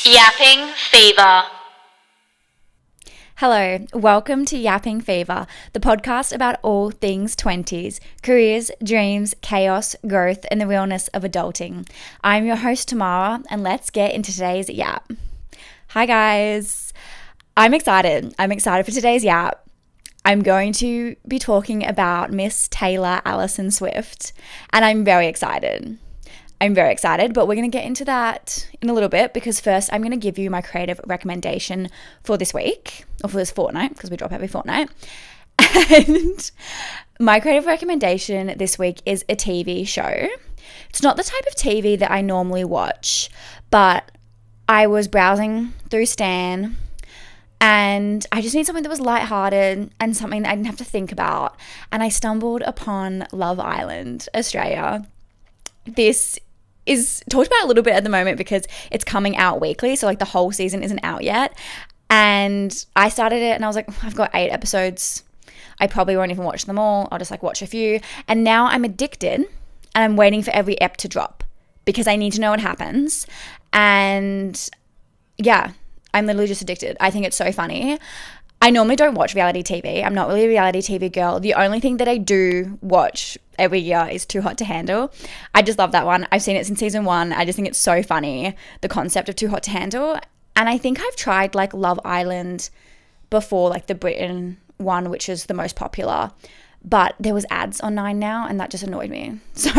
Yapping Fever. Hello, welcome to Yapping Fever, the podcast about all things 20s, careers, dreams, chaos, growth, and the realness of adulting. I'm your host, Tamara, and let's get into today's yap. Hi guys, I'm excited. I'm excited for today's yap. I'm going to be talking about Miss Taylor Allison Swift, and I'm very excited. But we're going to get into that in a little bit because first I'm going to give you my creative recommendation for this week, or for this fortnight, because we drop every fortnight. And my creative recommendation this week is a TV show. It's not the type of TV that I normally watch, but I was browsing through Stan and I just need something that was lighthearted and something that I didn't have to think about. And I stumbled upon Love Island Australia. This is talked about a little bit at the moment because it's coming out weekly. So like the whole season isn't out yet. And I started it and I was like, I've got 8 episodes. I probably won't even watch them all. I'll just like watch a few. And now I'm addicted and I'm waiting for every ep to drop because I need to know what happens. And yeah, I'm literally just addicted. I think it's so funny. I normally don't watch reality TV. I'm not really a reality TV girl. The only thing that I do watch every year is Too Hot to Handle. I just love that one. I've seen it since season 1. I just think it's so funny, the concept of Too Hot to Handle. And I think I've tried like Love Island before, like the Britain one, which is the most popular. But there was ads on 9 Now and that just annoyed me. So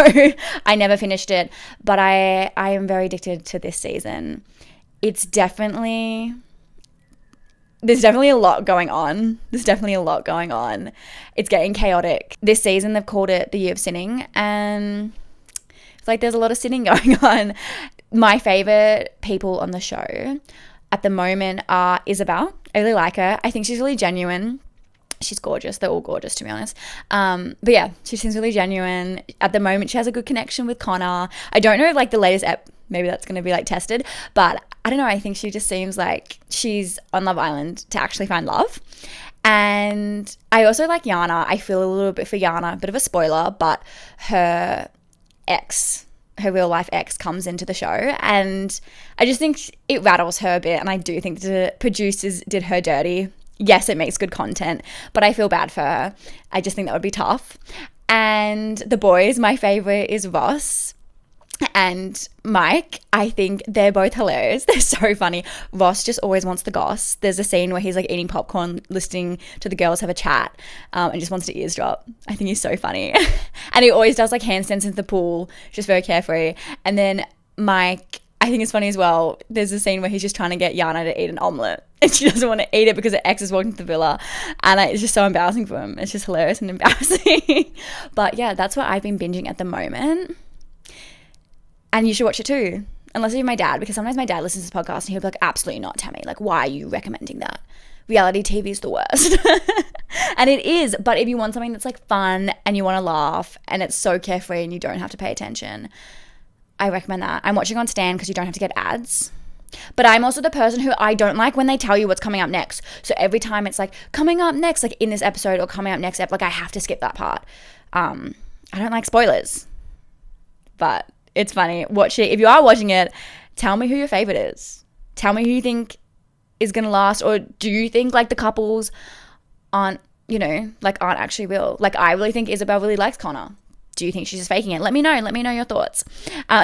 I never finished it. But I am very addicted to this season. There's definitely a lot going on. It's getting chaotic. This season, they've called it the year of sinning, and it's like there's a lot of sinning going on. My favorite people on the show at the moment are Isabel. I really like her. I think she's really genuine. She's gorgeous. They're all gorgeous, to be honest. But yeah, she seems really genuine. At the moment, she has a good connection with Connor. I don't know if like the latest maybe that's going to be like tested, but I don't know. I think she just seems like she's on Love Island to actually find love. And I also like Yana. I feel a little bit for Yana, a bit of a spoiler, but her real life ex comes into the show and I just think it rattles her a bit. And I do think the producers did her dirty. Yes, it makes good content, but I feel bad for her. I just think that would be tough. And the boys, my favorite is Ross and Mike. I think they're both hilarious. They're so funny. Ross just always wants the goss. There's a scene where he's like eating popcorn, listening to the girls have a chat, and just wants to eavesdrop. I think he's so funny. And he always does like handstands in the pool, just very carefree. And then Mike, I think it's funny as well. There's a scene where he's just trying to get Yana to eat an omelette and she doesn't want to eat it because her ex is walking to the villa, and it's just so embarrassing for him. It's just hilarious and embarrassing. But yeah, that's what I've been binging at the moment. And you should watch it too, unless you're my dad, because sometimes my dad listens to this podcast and he'll be like, absolutely not, Tammy. Like, why are you recommending that? Reality TV is the worst. And it is, but if you want something that's like fun and you want to laugh and it's so carefree and you don't have to pay attention, I recommend that. I'm watching on Stan because you don't have to get ads. But I'm also the person who I don't like when they tell you what's coming up next. So every time it's like, coming up next, like in this episode or coming up next episode, like I have to skip that part. I don't like spoilers. But it's funny. Watch it. If you are watching it, tell me who your favorite is. Tell me who you think is going to last. Or do you think like the couples aren't actually real? Like I really think Isabel really likes Connor. Do you think she's just faking it? Let me know. Let me know your thoughts.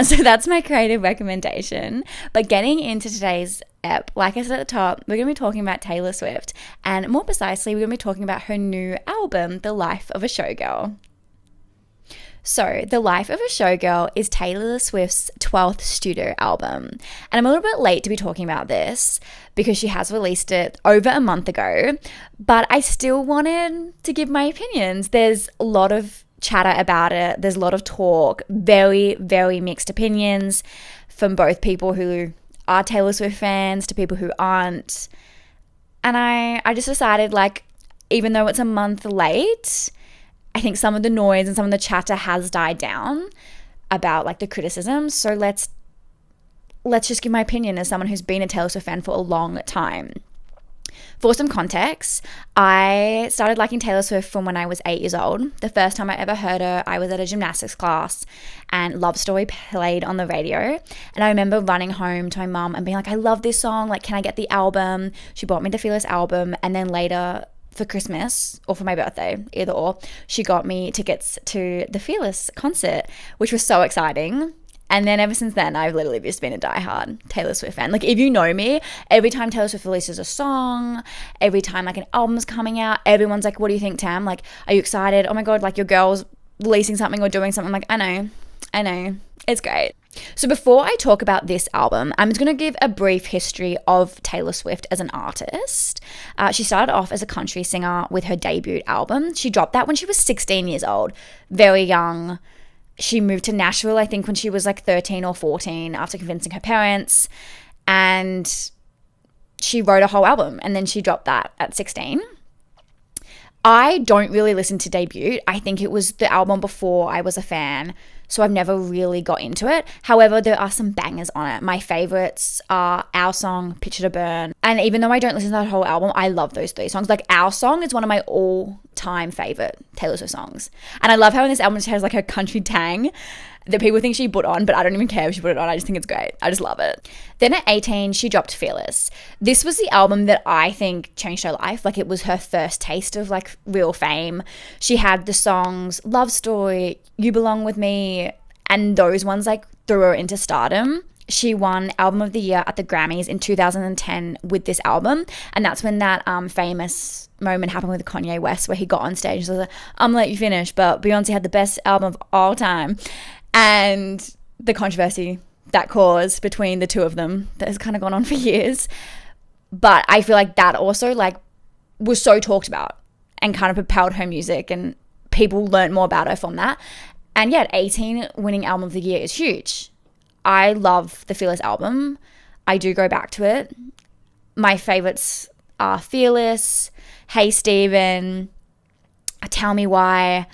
So that's my creative recommendation. But getting into today's ep, like I said at the top, we're going to be talking about Taylor Swift. And more precisely, we're going to be talking about her new album, The Life of a Showgirl. So, The Life of a Showgirl is Taylor Swift's 12th studio album. And I'm a little bit late to be talking about this because she has released it over a month ago, but I still wanted to give my opinions. There's a lot of chatter about it. There's a lot of talk, very, very mixed opinions from both people who are Taylor Swift fans to people who aren't. And I just decided, like, even though it's a month late, I think some of the noise and some of the chatter has died down about like the criticism. So let's just give my opinion as someone who's been a Taylor Swift fan for a long time. For some context, I started liking Taylor Swift from when I was 8 years old. The first time I ever heard her, I was at a gymnastics class and Love Story played on the radio. And I remember running home to my mum and being like, I love this song. Like, can I get the album? She bought me the Fearless album. And then later for Christmas or for my birthday, either or, she got me tickets to the Fearless concert, which was so exciting. And then ever since then, I've literally just been a diehard Taylor Swift fan. Like, if you know me, every time Taylor Swift releases a song, every time like an album's coming out, everyone's like, what do you think, Tam? Like, are you excited? Oh my God, like your girl's releasing something or doing something. I'm like, I know. It's great. So before I talk about this album, I'm just going to give a brief history of Taylor Swift as an artist. She started off as a country singer with her debut album. She dropped that when she was 16 years old, very young. She moved to Nashville, I think, when she was like 13 or 14 after convincing her parents. And she wrote a whole album and then she dropped that at 16. I don't really listen to Debut. I think it was the album before I was a fan, so I've never really got into it. However, there are some bangers on it. My favorites are Our Song, Picture to Burn. And even though I don't listen to that whole album, I love those 3 songs. Like, Our Song is one of my all-time favorite Taylor Swift songs. And I love how in this album she has like her country tang that people think she put on, but I don't even care if she put it on. I just think it's great. I just love it. Then at 18, she dropped Fearless. This was the album that I think changed her life. Like, it was her first taste of like real fame. She had the songs Love Story, You Belong With Me, and those ones like threw her into stardom. She won Album of the Year at the Grammys in 2010 with this album. And that's when that famous moment happened with Kanye West where he got on stage and was like, I'm gonna let you finish, but Beyonce had the best album of all time. And the controversy that caused between the two of them that has kind of gone on for years. But I feel like that also like was so talked about and kind of propelled her music and people learned more about her from that. And yeah, at 18, winning Album of the Year is huge. I love the Fearless album. I do go back to it. My favorites are Fearless, Hey Stephen, Tell Me Why.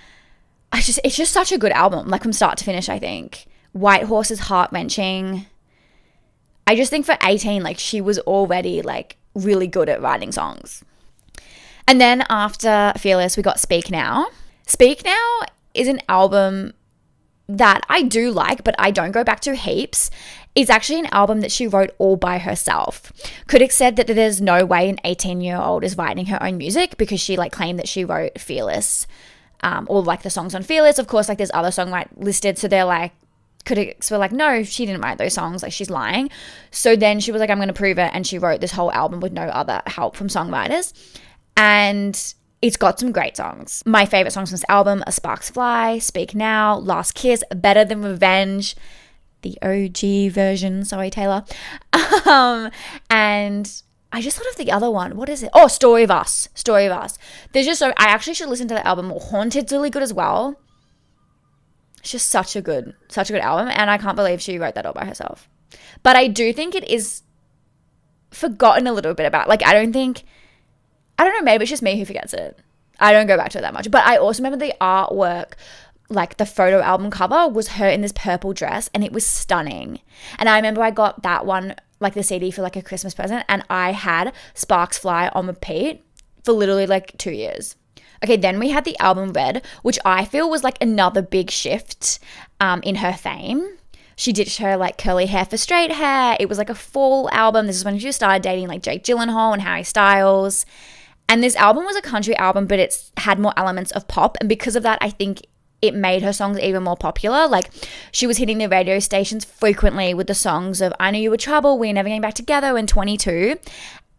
It's just such a good album, like from start to finish, I think. White Horse is heart-wrenching. I just think for 18, like she was already like really good at writing songs. And then after Fearless, we got Speak Now. Speak Now is an album that I do like, but I don't go back to heaps. It's actually an album that she wrote all by herself. Critics said that there's no way an 18-year-old is writing her own music because she like claimed that she wrote Fearless. Or like the songs on Fearless. Of course, like there's other songs listed. So they're like, critics were like, no, she didn't write those songs. Like she's lying. So then she was like, I'm going to prove it. And she wrote this whole album with no other help from songwriters. And it's got some great songs. My favorite songs from this album are Sparks Fly, Speak Now, Last Kiss, Better Than Revenge, the OG version. Sorry, Taylor. And I just thought of the other one. What is it? Oh, Story of Us. Story of Us. There's just so I actually should listen to the album more. Haunted's really good as well. It's just such a good album, and I can't believe she wrote that all by herself. But I do think it is forgotten a little bit about. Like I don't know, maybe it's just me who forgets it. I don't go back to it that much. But I also remember the artwork, like the photo album cover was her in this purple dress and it was stunning. And I remember I got that one, like the CD for like a Christmas present, and I had Sparks Fly on repeat for literally like 2 years. Okay, then we had the album Red, which I feel was like another big shift in her fame. She ditched her like curly hair for straight hair. It was like a fall album. This is when she started dating like Jake Gyllenhaal and Harry Styles. And this album was a country album, but it's had more elements of pop. And because of that, I think it made her songs even more popular. Like she was hitting the radio stations frequently with the songs of I Knew You Were Trouble, We're Never Getting Back Together, and 22.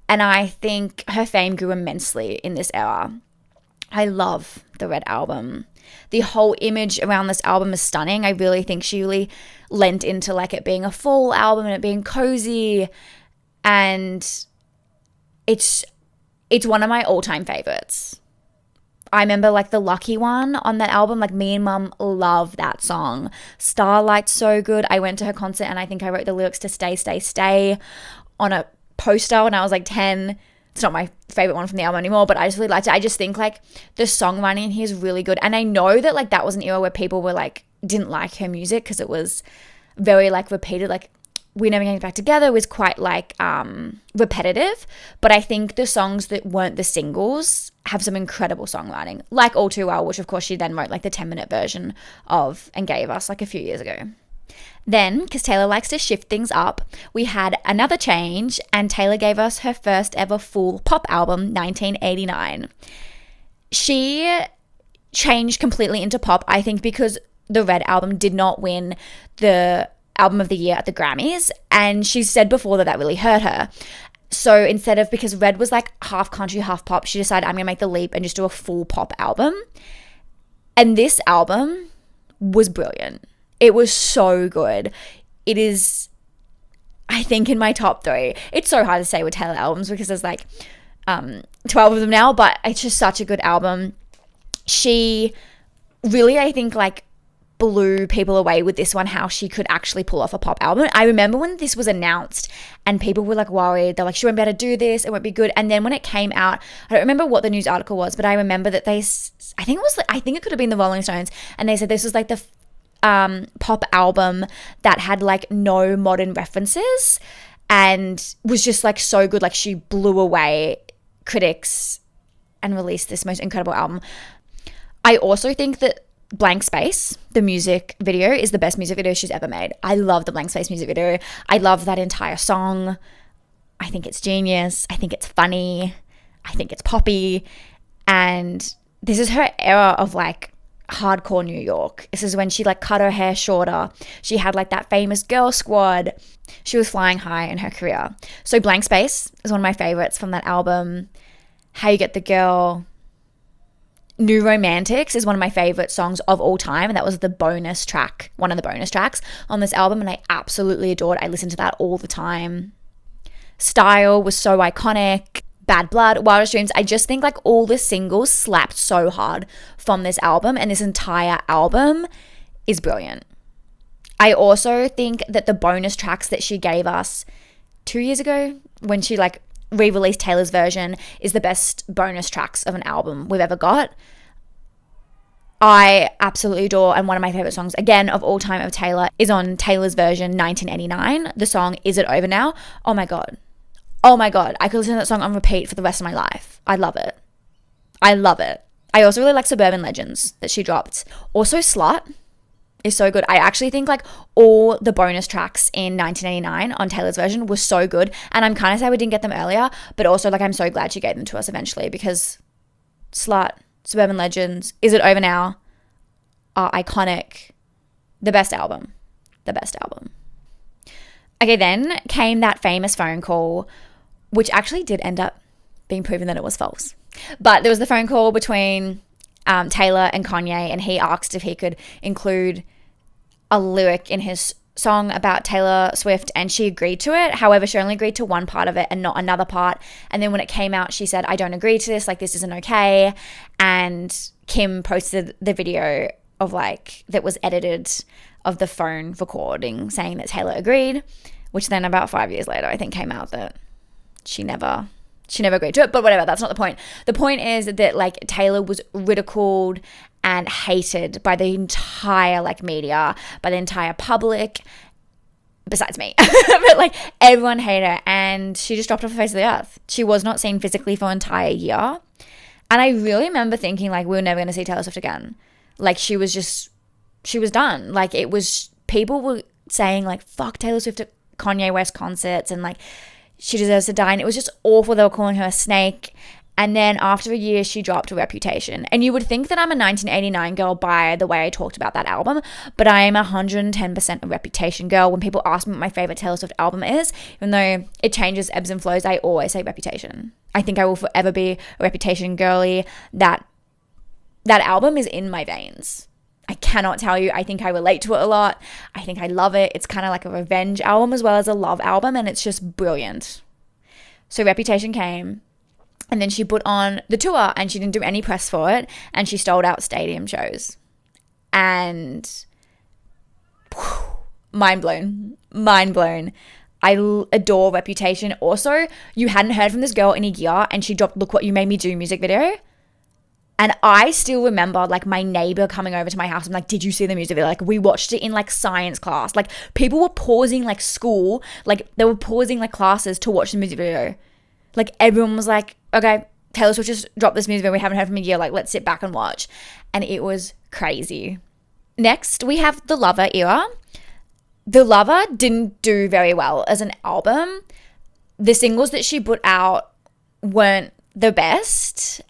And I think her fame grew immensely in this era. I love the Red album. The whole image around this album is stunning. I really think she really lent into like it being a fall album and it being cozy. And it's one of my all-time favorites. I remember like the Lucky One on that album. Like me and Mum love that song. Starlight's so good. I went to her concert and I think I wrote the lyrics to Stay, Stay, Stay on a poster when I was like 10. It's not my favorite one from the album anymore, but I just really liked it. I just think like the songwriting in here is really good. And I know that like that was an era where people were like, didn't like her music because it was very like repeated. Like We Never Get Back Together was quite like repetitive, but I think the songs that weren't the singles have some incredible songwriting, like All Too Well, which of course she then wrote like the 10-minute version of and gave us like a few years ago. Then, because Taylor likes to shift things up, we had another change, and Taylor gave us her first ever full pop album, 1989. She changed completely into pop, I think, because the Red album did not win the album of the year at the Grammys, and she said before that really hurt her. So instead of, because Red was like half country, half pop, she decided, I'm gonna make the leap and just do a full pop album. And this album was brilliant. It was so good. It is, I think, in my top 3. It's so hard to say with Taylor albums because there's like 12 of them now, but it's just such a good album. She really, I think, like blew people away with this one, how she could actually pull off a pop album. I remember when this was announced and people were like worried. They're like, she won't be able to do this. It won't be good. And then when it came out, I don't remember what the news article was, but I remember that I think it could have been the Rolling Stones. And they said this was like the pop album that had like no modern references and was just like so good. Like she blew away critics and released this most incredible album. I also think that Blank Space, the music video, is the best music video she's ever made. I love the Blank Space music video. I love that entire song. I think it's genius. I think it's funny. I think it's poppy. And this is her era of like hardcore New York. This is when she like cut her hair shorter. She had like that famous girl squad. She was flying high in her career. So Blank Space is one of my favorites from that album. How You Get the Girl. New Romantics is one of my favorite songs of all time, and that was the bonus track, one of the bonus tracks on this album, and I absolutely adored it. I listened to that all the time. Style was so iconic. Bad Blood, Wildest Dreams. I just think like all the singles slapped so hard from this album, and this entire album is brilliant. I also think that the bonus tracks that she gave us 2 years ago when she like re-released Taylor's version is the best bonus tracks of an album we've ever got. I absolutely adore, and one of my favorite songs again of all time of Taylor is on Taylor's version 1989. The song Is It Over Now? Oh my god, I could listen to that song on repeat for the rest of my life. I love it. I also really like Suburban Legends that she dropped. Also Slut is so good. I actually think like all the bonus tracks in 1989 on Taylor's version were so good, and I'm kind of sad we didn't get them earlier, but also like I'm so glad she gave them to us eventually, because Slut, Suburban Legends, Is It Over Now are iconic. The best album. Okay, then came that famous phone call, which actually did end up being proven that it was false. But there was the phone call between Taylor and Kanye, and he asked if he could include a lyric in his song about Taylor Swift, and she agreed to it. However, she only agreed to one part of it and not another part. And then when it came out, she said, I don't agree to this, like this isn't okay. And Kim posted the video of like that was edited of the phone recording saying that Taylor agreed, which then about 5 years later I think came out that she never agreed to it, but whatever, that's not the point. The point is that like Taylor was ridiculed and hated by the entire like media, by the entire public, besides me. But like everyone hated her, and she just dropped off the face of the earth. She was not seen physically for an entire year. And I really remember thinking like we were never going to see Taylor Swift again. Like she was done. Like it was, people were saying like, fuck Taylor Swift at Kanye West concerts, and like she deserves to die. And it was just awful. They were calling her a snake. And then after a year, she dropped Reputation. And you would think that I'm a 1989 girl by the way I talked about that album, but I am 110% a Reputation girl. When people ask me what my favorite Taylor Swift album is, even though it changes, ebbs and flows, I always say Reputation. I think I will forever be a Reputation girly. That album is in my veins. I cannot tell you. I think I relate to it a lot. I think I love it. It's kind of like a revenge album as well as a love album, and it's just brilliant. So Reputation came, and then she put on the tour, and she didn't do any press for it, and she sold out stadium shows. And mind blown. I adore Reputation. Also, you hadn't heard from this girl in a year, and she dropped Look What You Made Me Do music video. And I still remember like my neighbor coming over to my house and like, did you see the music video? Like we watched it in like science class. Like people were pausing like school, like they were pausing like classes to watch the music video. Like everyone was like, okay, Taylor Swift just dropped this music video we haven't heard from a year. Like let's sit back and watch. And it was crazy. Next, we have the Lover era. The Lover didn't do very well as an album. The singles that she put out weren't the best.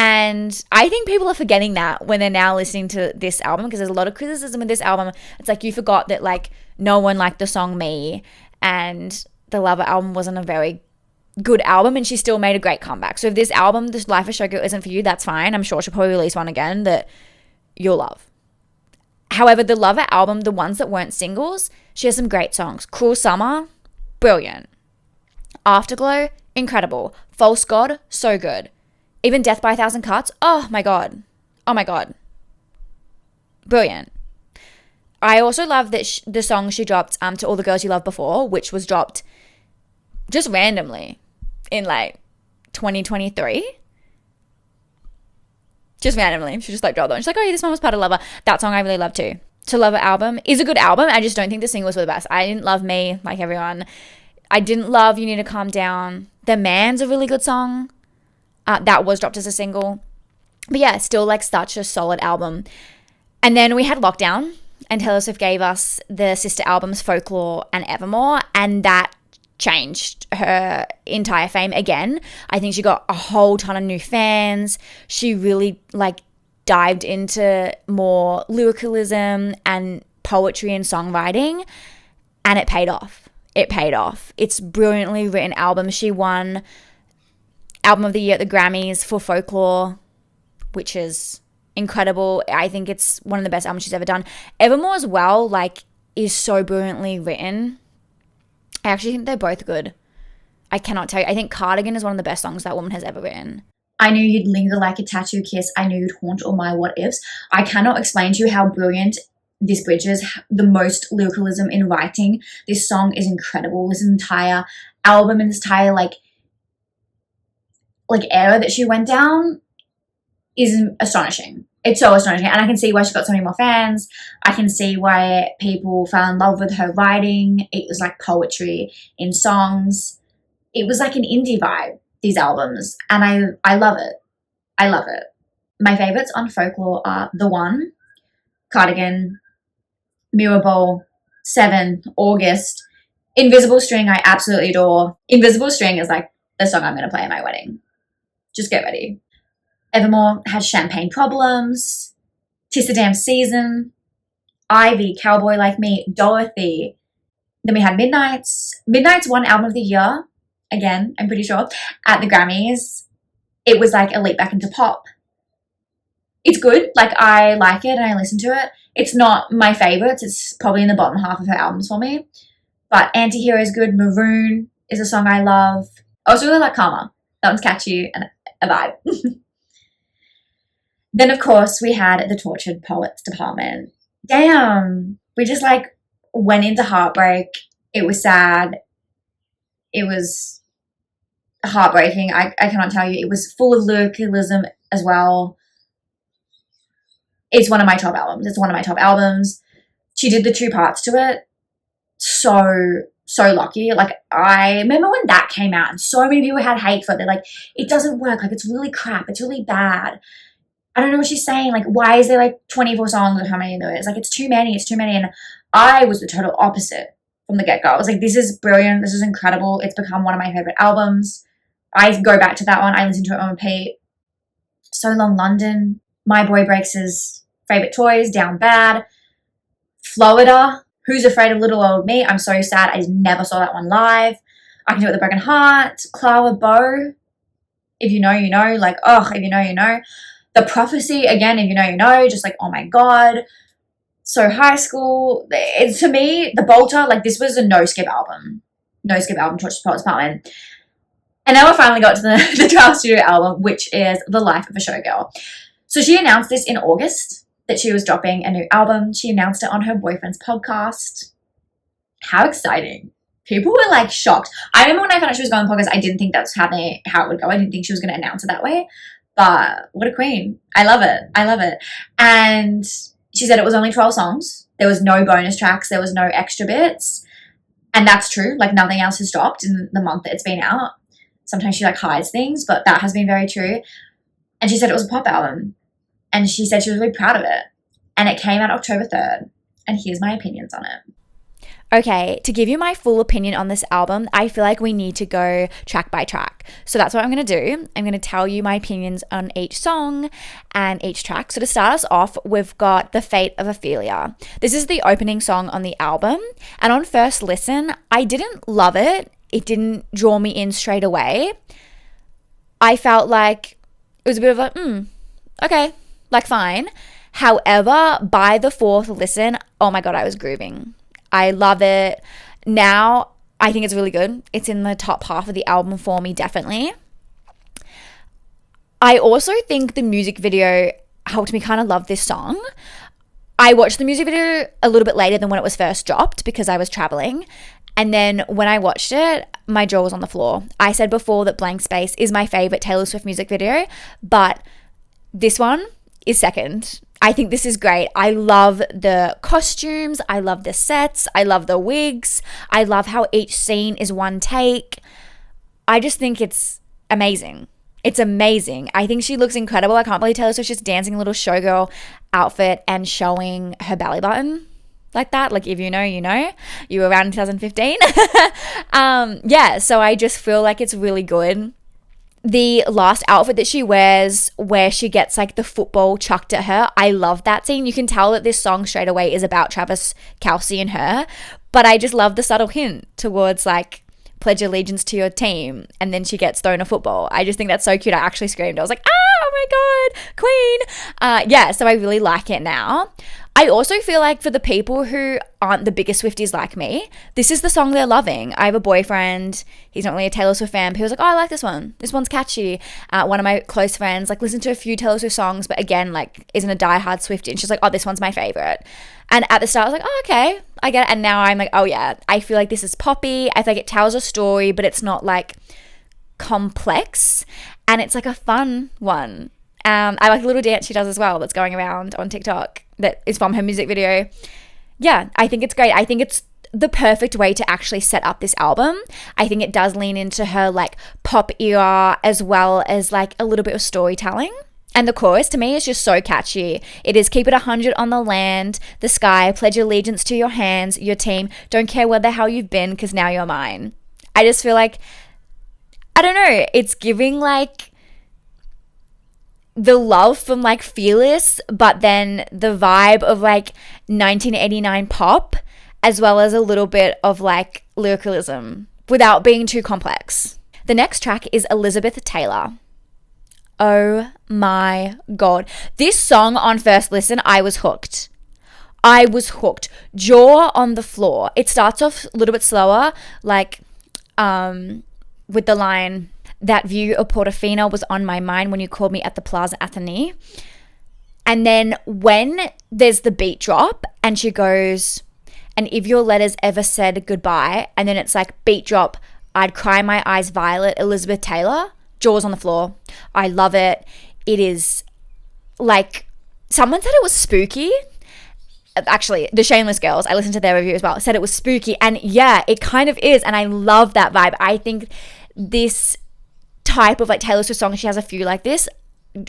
And I think people are forgetting that when they're now listening to this album, because there's a lot of criticism of this album. It's like you forgot that like no one liked the song Me, and the Lover album wasn't a very good album, and she still made a great comeback. So if this album, this Life of a Showgirl, isn't for you, that's fine. I'm sure she'll probably release one again that you'll love. However, the Lover album, the ones that weren't singles, she has some great songs. Cruel Summer, brilliant. Afterglow, incredible. False God, so good. Even Death by a Thousand Cuts, oh my god. Brilliant. I also love that the song she dropped, To All the Girls You Loved Before, which was dropped just randomly in like 2023. Just randomly. She just like dropped it. She's like, oh yeah, this one was part of Lover. That song I really love too. So Lover album is a good album. I just don't think the singles were the best. I didn't love Me, like everyone. I didn't love You Need to Calm Down. The Man's a really good song. That was dropped as a single. But yeah, still like such a solid album. And then we had Lockdown, and Taylor Swift gave us the sister albums Folklore and Evermore, and that changed her entire fame again. I think she got a whole ton of new fans. She really like dived into more lyricalism and poetry and songwriting, and it paid off. It's brilliantly written album. She won Album of the Year at the Grammys for Folklore, which is incredible. I think it's one of the best albums she's ever done. Evermore as well, like, is so brilliantly written. I actually think they're both good. I cannot tell you. I think Cardigan is one of the best songs that woman has ever written. I knew you'd linger like a tattoo kiss. I knew you'd haunt all my what ifs. I cannot explain to you how brilliant this bridge is. The most lyricalism in writing. This song is incredible. This entire album and this entire like era that she went down is astonishing. It's so astonishing. And I can see why she got so many more fans. I can see why people fell in love with her writing. It was like poetry in songs. It was like an indie vibe, these albums. And I love it. I love it. My favorites on Folklore are The One, Cardigan, Mirror Ball, 7, August. Invisible String I absolutely adore. Invisible String is like the song I'm going to play at my wedding. Just get ready. Evermore has Champagne Problems, 'Tis a Damn Season, Ivy, Cowboy Like Me, Dorothy. Then we had Midnights. Midnights won Album of the Year, again, I'm pretty sure, at the Grammys. It was like a leap back into pop. It's good. Like, I like it and I listen to it. It's not my favorites. It's probably in the bottom half of her albums for me. But Antihero is good. Maroon is a song I love. I also really like Karma. That one's catchy and a vibe. Then, of course, we had the Tortured Poets department. Damn. We just, like, went into heartbreak. It was sad. It was heartbreaking. I cannot tell you. It was full of lyricalism as well. It's one of my top albums. She did the 2 parts to it. So lucky. Like, I remember when that came out and so many people had hate for it. They're like, it doesn't work. Like, it's really crap. It's really bad. I don't know what she's saying. Like, why is there like 24 songs or how many there is? Like, it's too many. And I was the total opposite from the get-go. I was like, this is brilliant. This is incredible. It's become one of my favorite albums. I go back to that one. I listen to it on repeat. So Long London. My Boy Breaks His Favorite Toys. Down Bad. Florida. Who's Afraid of Little Old Me? I'm so sad. I never saw that one live. I Can Do It With a Broken Heart. Clara Bow. If you know, you know. Like, oh, if you know, you know. The Prophecy, again, if you know, you know. Just like, oh my God. So High School. To me, The Bolter, like, this was a no-skip album. No-skip album, Tortured Poets Department. And now we finally got to the 12 studio album, which is The Life of a Showgirl. So she announced this in August, that she was dropping a new album. She announced it on her boyfriend's podcast. How exciting. People were like shocked. I remember when I found out she was going on the podcast, I didn't think that's how it would go. I didn't think she was going to announce it that way. But what a queen. I love it. And she said it was only 12 songs. There was no bonus tracks. There was no extra bits. And that's true. Like, nothing else has dropped in the month that it's been out. Sometimes she, like, hides things, but that has been very true. And she said it was a pop album. And she said she was really proud of it. And it came out October 3rd. And here's my opinions on it. Okay, to give you my full opinion on this album, I feel like we need to go track by track. So that's what I'm going to do. I'm going to tell you my opinions on each song and each track. So to start us off, we've got The Fate of Ophelia. This is the opening song on the album. And on first listen, I didn't love it. It didn't draw me in straight away. I felt like it was a bit of a, okay, like fine. However, by the fourth listen, oh my God, I was grooving. I love it. Now, I think it's really good. It's in the top half of the album for me, definitely. I also think the music video helped me kind of love this song. I watched the music video a little bit later than when it was first dropped because I was traveling. And then when I watched it, my jaw was on the floor. I said before that Blank Space is my favorite Taylor Swift music video, but this one is second. I think this is great. I love the costumes. I love the sets. I love the wigs. I love how each scene is one take. I just think it's amazing. It's amazing. I think she looks incredible. I can't believe Taylor Swift's just dancing a little showgirl outfit and showing her belly button like that. Like, if you know, you know. You were around in 2015. Yeah, so I just feel like it's really good. The last outfit that she wears where she gets like the football chucked at her, I love that scene. You can tell that this song straight away is about Travis Kelce and her, but I just love the subtle hint towards like pledge allegiance to your team, and then she gets thrown a football. I just think that's so cute. I actually screamed. I was like, oh my God, queen. Yeah, so I really like it now. I also feel like for the people who aren't the biggest Swifties like me, this is the song they're loving. I have a boyfriend, he's not really a Taylor Swift fan, but he was like, oh, I like this one. This one's catchy. One of my close friends, like, listened to a few Taylor Swift songs, but again, like, isn't a diehard Swiftie. And she's like, oh, this one's my favorite. And at the start, I was like, oh, okay, I get it. And now I'm like, oh yeah, I feel like this is poppy. I feel like it tells a story, but it's not like complex. And it's like a fun one. I like the little dance she does as well that's going around on TikTok that is from her music video. Yeah, I think it's great. I think it's the perfect way to actually set up this album. I think it does lean into her like pop era as well as like a little bit of storytelling. And the chorus to me is just so catchy. It is keep it 100 on the land, the sky, pledge allegiance to your hands, your team, don't care where the hell you've been because now you're mine. I just feel like, I don't know, it's giving like the love from like Fearless, but then the vibe of like 1989 pop, as well as a little bit of like lyricalism without being too complex. The next track is Elizabeth Taylor. Oh my God. This song on first listen, I was hooked. Jaw on the floor. It starts off a little bit slower, like with the line, that view of Portofino was on my mind when you called me at the Plaza Athénée. And then when there's the beat drop and she goes, and if your letters ever said goodbye, and then it's like beat drop, I'd cry my eyes violet, Elizabeth Taylor, jaws on the floor. I love it. It is like, someone said it was spooky. Actually, the Shameless Girls, I listened to their review as well, said it was spooky. And yeah, it kind of is. And I love that vibe. I think this type of like Taylor Swift song, she has a few like this,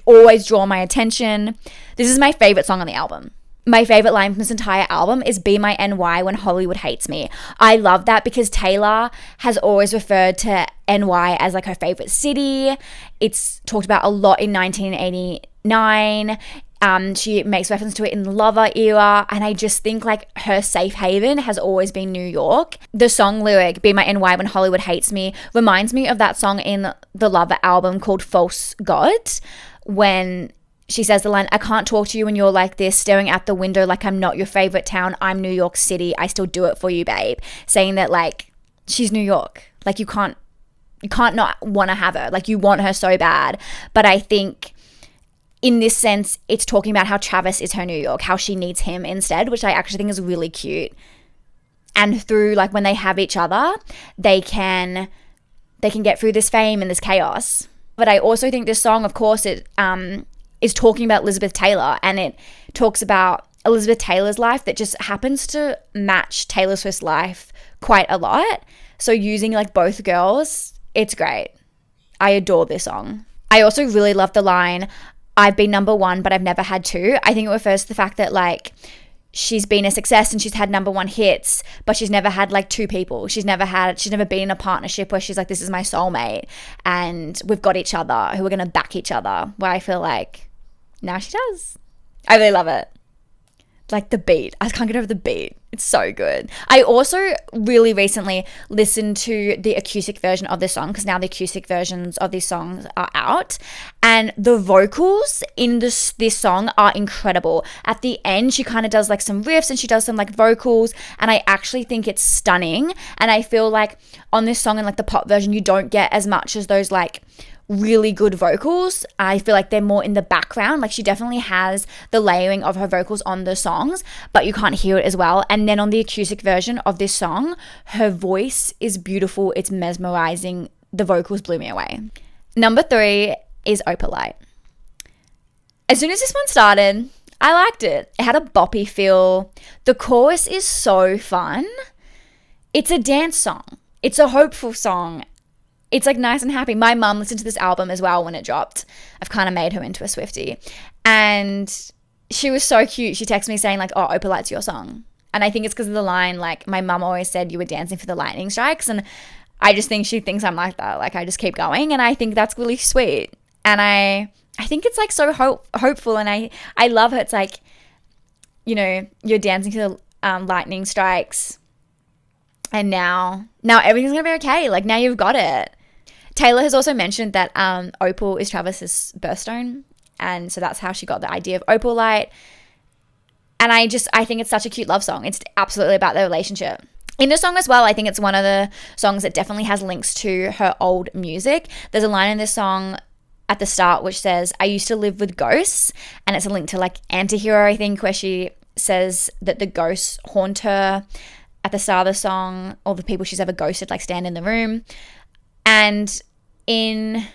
always draw my attention. This is my favorite song on the album. My favorite line from this entire album is be my NY when Hollywood hates me. I love that because Taylor has always referred to NY as like her favorite city. It's talked about a lot in 1989. She makes reference to it in the Lover era, and I just think like her safe haven has always been New York. The song lyric, be my NY when Hollywood hates me, reminds me of that song in the Lover album called False God, when she says the line, I can't talk to you when you're like this, staring out the window like I'm not your favorite town, I'm New York City, I still do it for you, babe. Saying that like she's New York, like you can't not want to have her, like you want her so bad. But I think in this sense, it's talking about how Travis is her New York, how she needs him instead, which I actually think is really cute. And through like when they have each other, they can get through this fame and this chaos. But I also think this song, of course, it is talking about Elizabeth Taylor, and it talks about Elizabeth Taylor's life that just happens to match Taylor Swift's life quite a lot. So using like both girls, it's great. I adore this song. I also really love the line, I've been number one, but I've never had two. I think it refers to the fact that like she's been a success and she's had number one hits, but she's never had like two people. She's never been in a partnership where she's like, this is my soulmate and we've got each other who are going to back each other, where I feel like now she does. I really love it. Like the beat, I can't get over the beat. It's so good. I also really recently listened to the acoustic version of this song, because now the acoustic versions of these songs are out, and the vocals in this song are incredible. At the end, she kind of does like some riffs and she does some like vocals, and I actually think it's stunning. And I feel like on this song and like the pop version, you don't get as much as those like really good vocals. I feel like they're more in the background. Like she definitely has the layering of her vocals on the songs, but you can't hear it as well. And then on the acoustic version of this song, her voice is beautiful. It's mesmerizing. The vocals blew me away. Number 3 is Opalite. As soon as this one started, I liked it. It had a boppy feel. The chorus is so fun. It's a dance song. It's a hopeful song. It's like nice and happy. My mum listened to this album as well when it dropped. I've kind of made her into a Swiftie. And she was so cute. She texted me saying like, oh, Opalite's your song. And I think it's because of the line, like my mum always said you were dancing for the lightning strikes. And I just think she thinks I'm like that. Like I just keep going. And I think that's really sweet. And I think it's like so hopeful. And I love her. It's like, you know, you're dancing to the lightning strikes. And now everything's going to be okay. Like now you've got it. Taylor has also mentioned that opal is Travis's birthstone, and so that's how she got the idea of Opalite. And I think it's such a cute love song. It's absolutely about their relationship. In the song as well, I think it's one of the songs that definitely has links to her old music. There's a line in this song at the start which says, I used to live with ghosts, and it's a link to like Antihero, I think, where she says that the ghosts haunt her at the start of the song. All the people she's ever ghosted like stand in the room. And in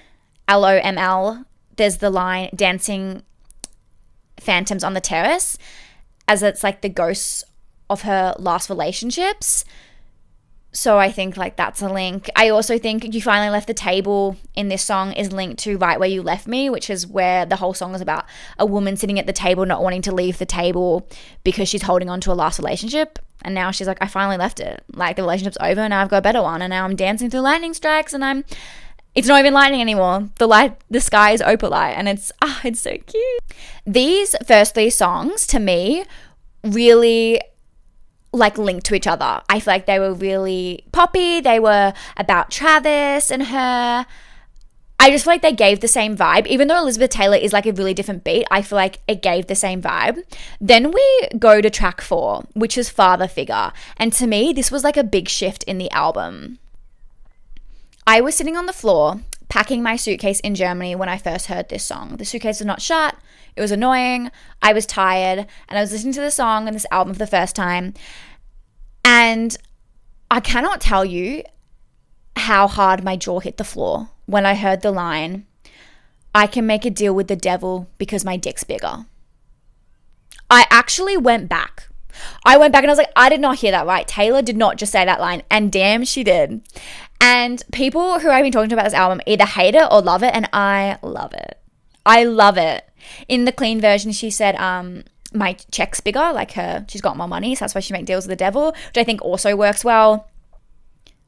LOML, there's the line dancing phantoms on the terrace, as it's like the ghosts of her last relationships. So I think like that's a link. I also think You Finally Left the Table in this song is linked to Right Where You Left Me, which is where the whole song is about a woman sitting at the table not wanting to leave the table because she's holding on to a last relationship. And now she's like, I finally left it. Like the relationship's over and now I've got a better one. And now I'm dancing through lightning strikes and it's not even lightning anymore. The sky is opalite, and it's so cute. These first 3 songs to me really like linked to each other. I feel like they were really poppy. They were about Travis and her. I just feel like they gave the same vibe. Even though Elizabeth Taylor is like a really different beat, I feel like it gave the same vibe. Then we go to track 4, which is Father Figure. And to me, this was like a big shift in the album. I was sitting on the floor packing my suitcase in Germany when I first heard this song. The suitcase was not shut. It was annoying. I was tired. And I was listening to the song and this album for the first time. And I cannot tell you how hard my jaw hit the floor when I heard the line, I can make a deal with the devil because my dick's bigger. I actually went back. I went back and I was like, I did not hear that right. Taylor did not just say that line, and damn, she did. And people who I've been talking to about this album either hate it or love it, and I love it. I love it. In the clean version, she said, my check's bigger, like she's got more money, so that's why she makes deals with the devil, which I think also works well.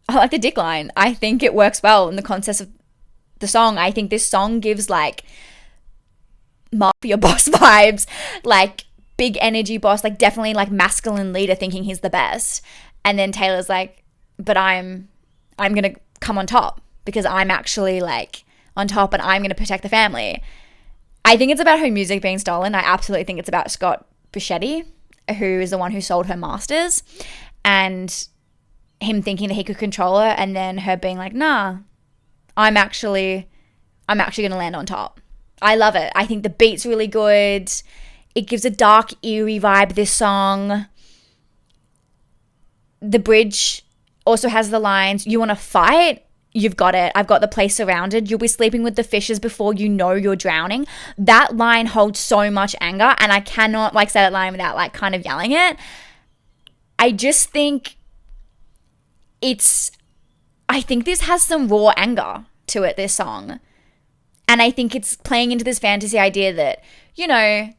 I like the dick line. I think it works well in the context of the song. I think this song gives like mafia boss vibes, like big energy boss, like definitely like masculine leader thinking he's the best. And then Taylor's like, but I'm going to come on top because I'm actually like on top and I'm going to protect the family. I think it's about her music being stolen. I absolutely think it's about Scott Buscetti, who is the one who sold her masters, and him thinking that he could control her, and then her being like, nah, I'm actually going to land on top. I love it. I think the beat's really good. It gives a dark, eerie vibe, this song. The bridge also has the lines, you want to fight? you've got it. I've got the place surrounded. You'll be sleeping with the fishes before you know you're drowning. That line holds so much anger, and I cannot like say that line without like kind of yelling it. I just think I think this has some raw anger to it, this song. And I think it's playing into this fantasy idea that, you know,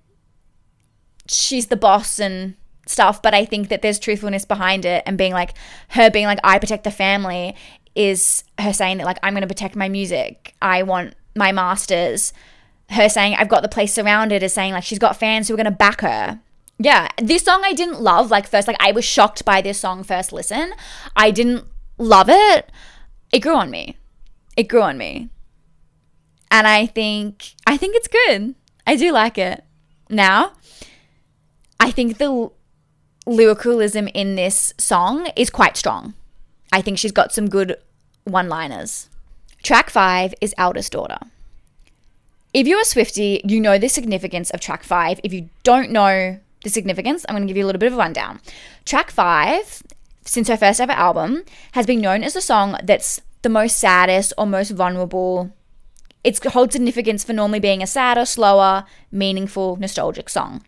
she's the boss and stuff, but I think that there's truthfulness behind it, and being like, her being like, I protect the family, is her saying that like, I'm going to protect my music. I want my masters. Her saying, I've got the place surrounded, is saying like, she's got fans who are going to back her. Yeah, this song I didn't love like first, like I was shocked by this song first listen. I didn't love it. It grew on me. And I think it's good. I do like it. Now, I think the lyricalism in this song is quite strong. I think she's got some good one-liners. Track 5 is Eldest Daughter. If you're a Swiftie, you know the significance of track 5. If you don't know the significance, I'm going to give you a little bit of a rundown. Track 5, since her first ever album, has been known as the song that's the most saddest or most vulnerable. It holds significance for normally being a sadder, slower, meaningful, nostalgic song.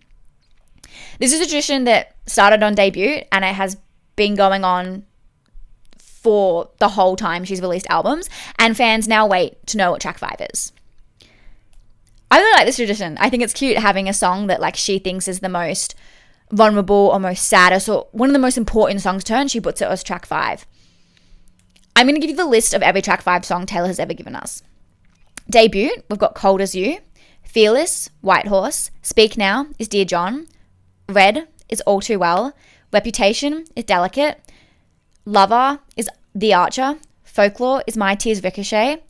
This is a tradition that started on debut, and it has been going on for the whole time she's released albums, and fans now wait to know what track 5 is. I really like this tradition. I think it's cute having a song that like she thinks is the most vulnerable or most saddest or one of the most important songs to her, and she puts it as track 5. I'm going to give you the list of every track 5 song Taylor has ever given us. Debut, we've got Cold As You. Fearless, White Horse. Speak Now is Dear John. Red is All Too Well. Reputation is Delicate. Lover is The Archer. Folklore is My Tears Ricochet.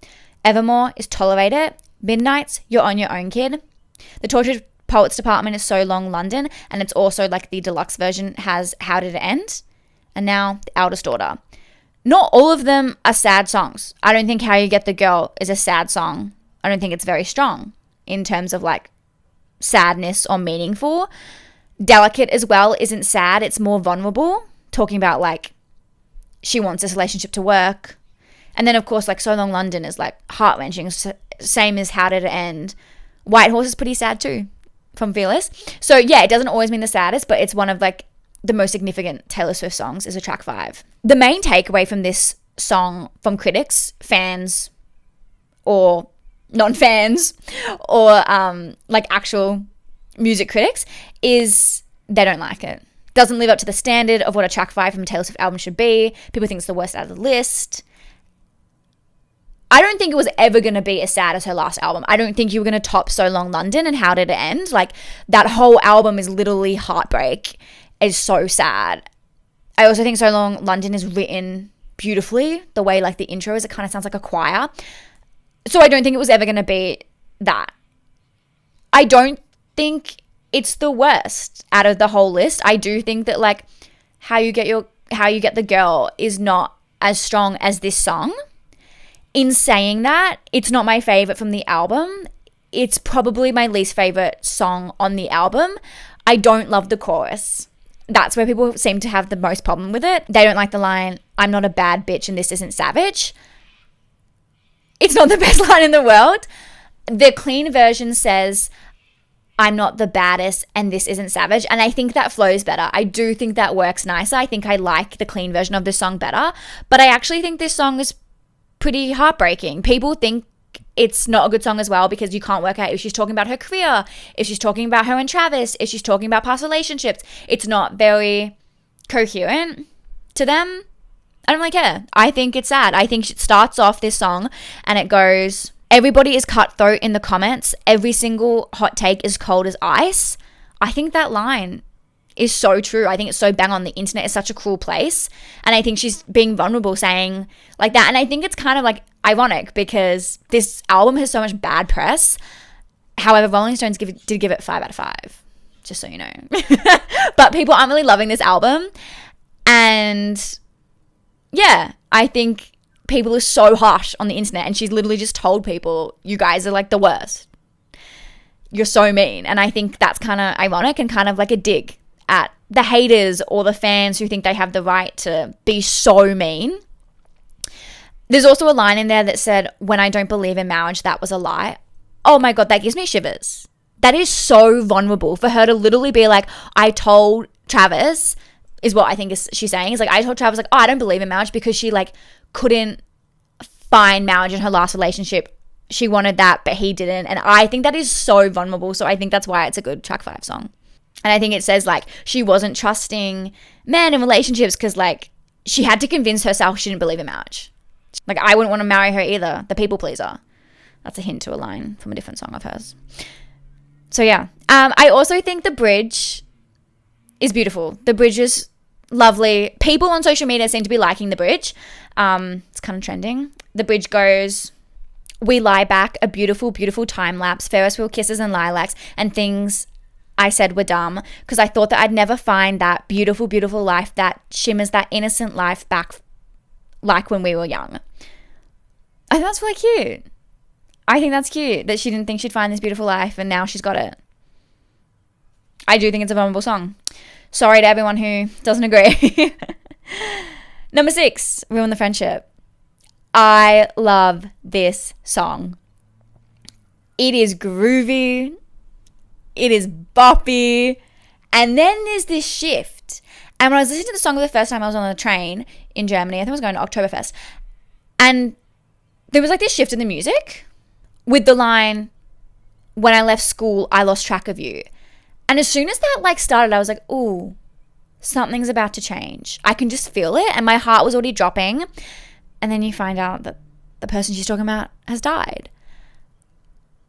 Evermore is Tolerate It. Midnights, You're On Your Own Kid. The Tortured Poets Department is So Long London, and it's also like the deluxe version has How Did It End? And now The Eldest Daughter. Not all of them are sad songs. I don't think How You Get the Girl is a sad song. I don't think it's very strong in terms of like sadness or meaningful. Delicate as well isn't sad. It's more vulnerable, talking about like she wants this relationship to work. And then of course like So Long London is like heart-wrenching, same as How Did It End. White Horse is pretty sad too, from Fearless. So yeah, it doesn't always mean the saddest, but it's one of like the most significant Taylor Swift songs is a track 5. The main takeaway from this song from critics, fans, or non-fans, or like actual music critics, is they don't like it. Doesn't live up to the standard of what a track 5 from a Taylor Swift album should be. People think it's the worst out of the list. I don't think it was ever going to be as sad as her last album. I don't think you were going to top So Long London and How Did It End. Like, that whole album is literally heartbreak. It's so sad. I also think So Long London is written beautifully. The way, like, the intro is, it kind of sounds like a choir. So I don't think it was ever going to be that. I don't think it's the worst out of the whole list. I do think that, like, How You Get the Girl is not as strong as this song. In saying that, it's not my favorite from the album. It's probably my least favorite song on the album. I don't love the chorus. That's where people seem to have the most problem with it. They don't like the line, I'm not a bad bitch and this isn't savage. It's not the best line in the world. The clean version says, I'm not the baddest and this isn't savage. And I think that flows better. I do think that works nicer. I think I like the clean version of this song better. But I actually think this song is pretty heartbreaking. People think it's not a good song as well because you can't work out if she's talking about her career, if she's talking about her and Travis, if she's talking about past relationships. It's not very coherent to them. I don't really care. I think it's sad. I think it starts off this song and it goes, everybody is cutthroat in the comments. Every single hot take is cold as ice. I think that line is so true. I think it's so bang on. The internet is such a cruel place. And I think she's being vulnerable saying like that. And I think it's kind of like ironic because this album has so much bad press. However, Rolling Stones did give it 5 out of 5, just so you know. But people aren't really loving this album. And yeah, I think people are so harsh on the internet. And she's literally just told people, you guys are like the worst. You're so mean. And I think that's kind of ironic and kind of like a dig at the haters or the fans who think they have the right to be so mean. There's also a line in there that said, when I don't believe in marriage, that was a lie. Oh my God, that gives me shivers. That is so vulnerable for her to literally be like, I told Travis, is what I think is she's saying. Is like, I told Travis, like, oh, I don't believe in marriage, because she like couldn't find marriage in her last relationship. She wanted that, but he didn't. And I think that is so vulnerable. So I think that's why it's a good track 5 song. And I think it says like she wasn't trusting men in relationships because like she had to convince herself she didn't believe in marriage. Like, I wouldn't want to marry her either, the people pleaser. That's a hint to a line from a different song of hers. So yeah, I also think the bridge is beautiful. The bridge is lovely. People on social media seem to be liking the bridge. It's kind of trending. The bridge goes, we lie back, a beautiful, beautiful time lapse, Ferris wheel kisses and lilacs, and things I said were dumb, because I thought that I'd never find that beautiful, beautiful life that shimmers, that innocent life back like when we were young. I think that's really cute. I think that's cute that she didn't think she'd find this beautiful life and now she's got it. I do think it's a vulnerable song. Sorry to everyone who doesn't agree. Number 6, Ruin the Friendship. I love this song. It is groovy. It is boppy. And then there's this shift. And when I was listening to the song for the first time, I was on a train in Germany. I think I was going to Oktoberfest. And there was like this shift in the music with the line, when I left school, I lost track of you. And as soon as that like started, I was like, ooh, something's about to change. I can just feel it. And my heart was already dropping. And then you find out that the person she's talking about has died.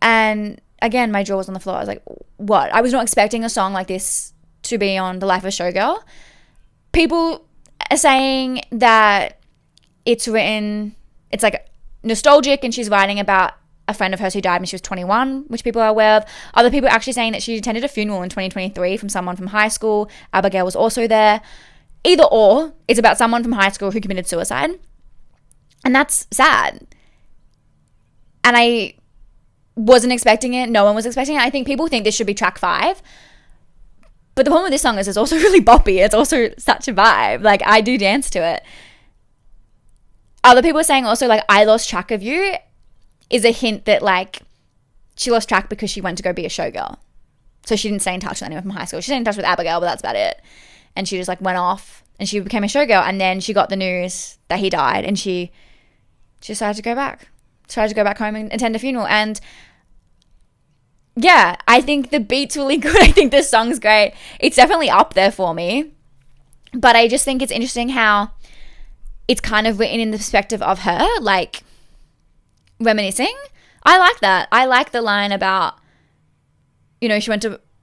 And again, my jaw was on the floor. I was like, what? I was not expecting a song like this to be on the Life of a Showgirl. People are saying that it's like nostalgic, and she's writing about a friend of hers who died when she was 21, which people are aware of. Other people are actually saying that she attended a funeral in 2023 from someone from high school. Abigail was also there. Either or, it's about someone from high school who committed suicide. And that's sad. And I wasn't expecting it. No one was expecting it. I think people think this should be track 5. But the problem with this song is it's also really boppy. It's also such a vibe. Like, I do dance to it. Other people are saying also, like, I lost track of you is a hint that, like, she lost track because she went to go be a showgirl. So she didn't stay in touch with anyone from high school. She stayed in touch with Abigail, but that's about it. And she just, like, went off and she became a showgirl. And then she got the news that he died, and she decided to go back. Tried to go back home and attend a funeral. And yeah, I think the beat's really good. I think the song's great. It's definitely up there for me. But I just think it's interesting how it's kind of written in the perspective of her, like, reminiscing. I like that. I like the line about, you know,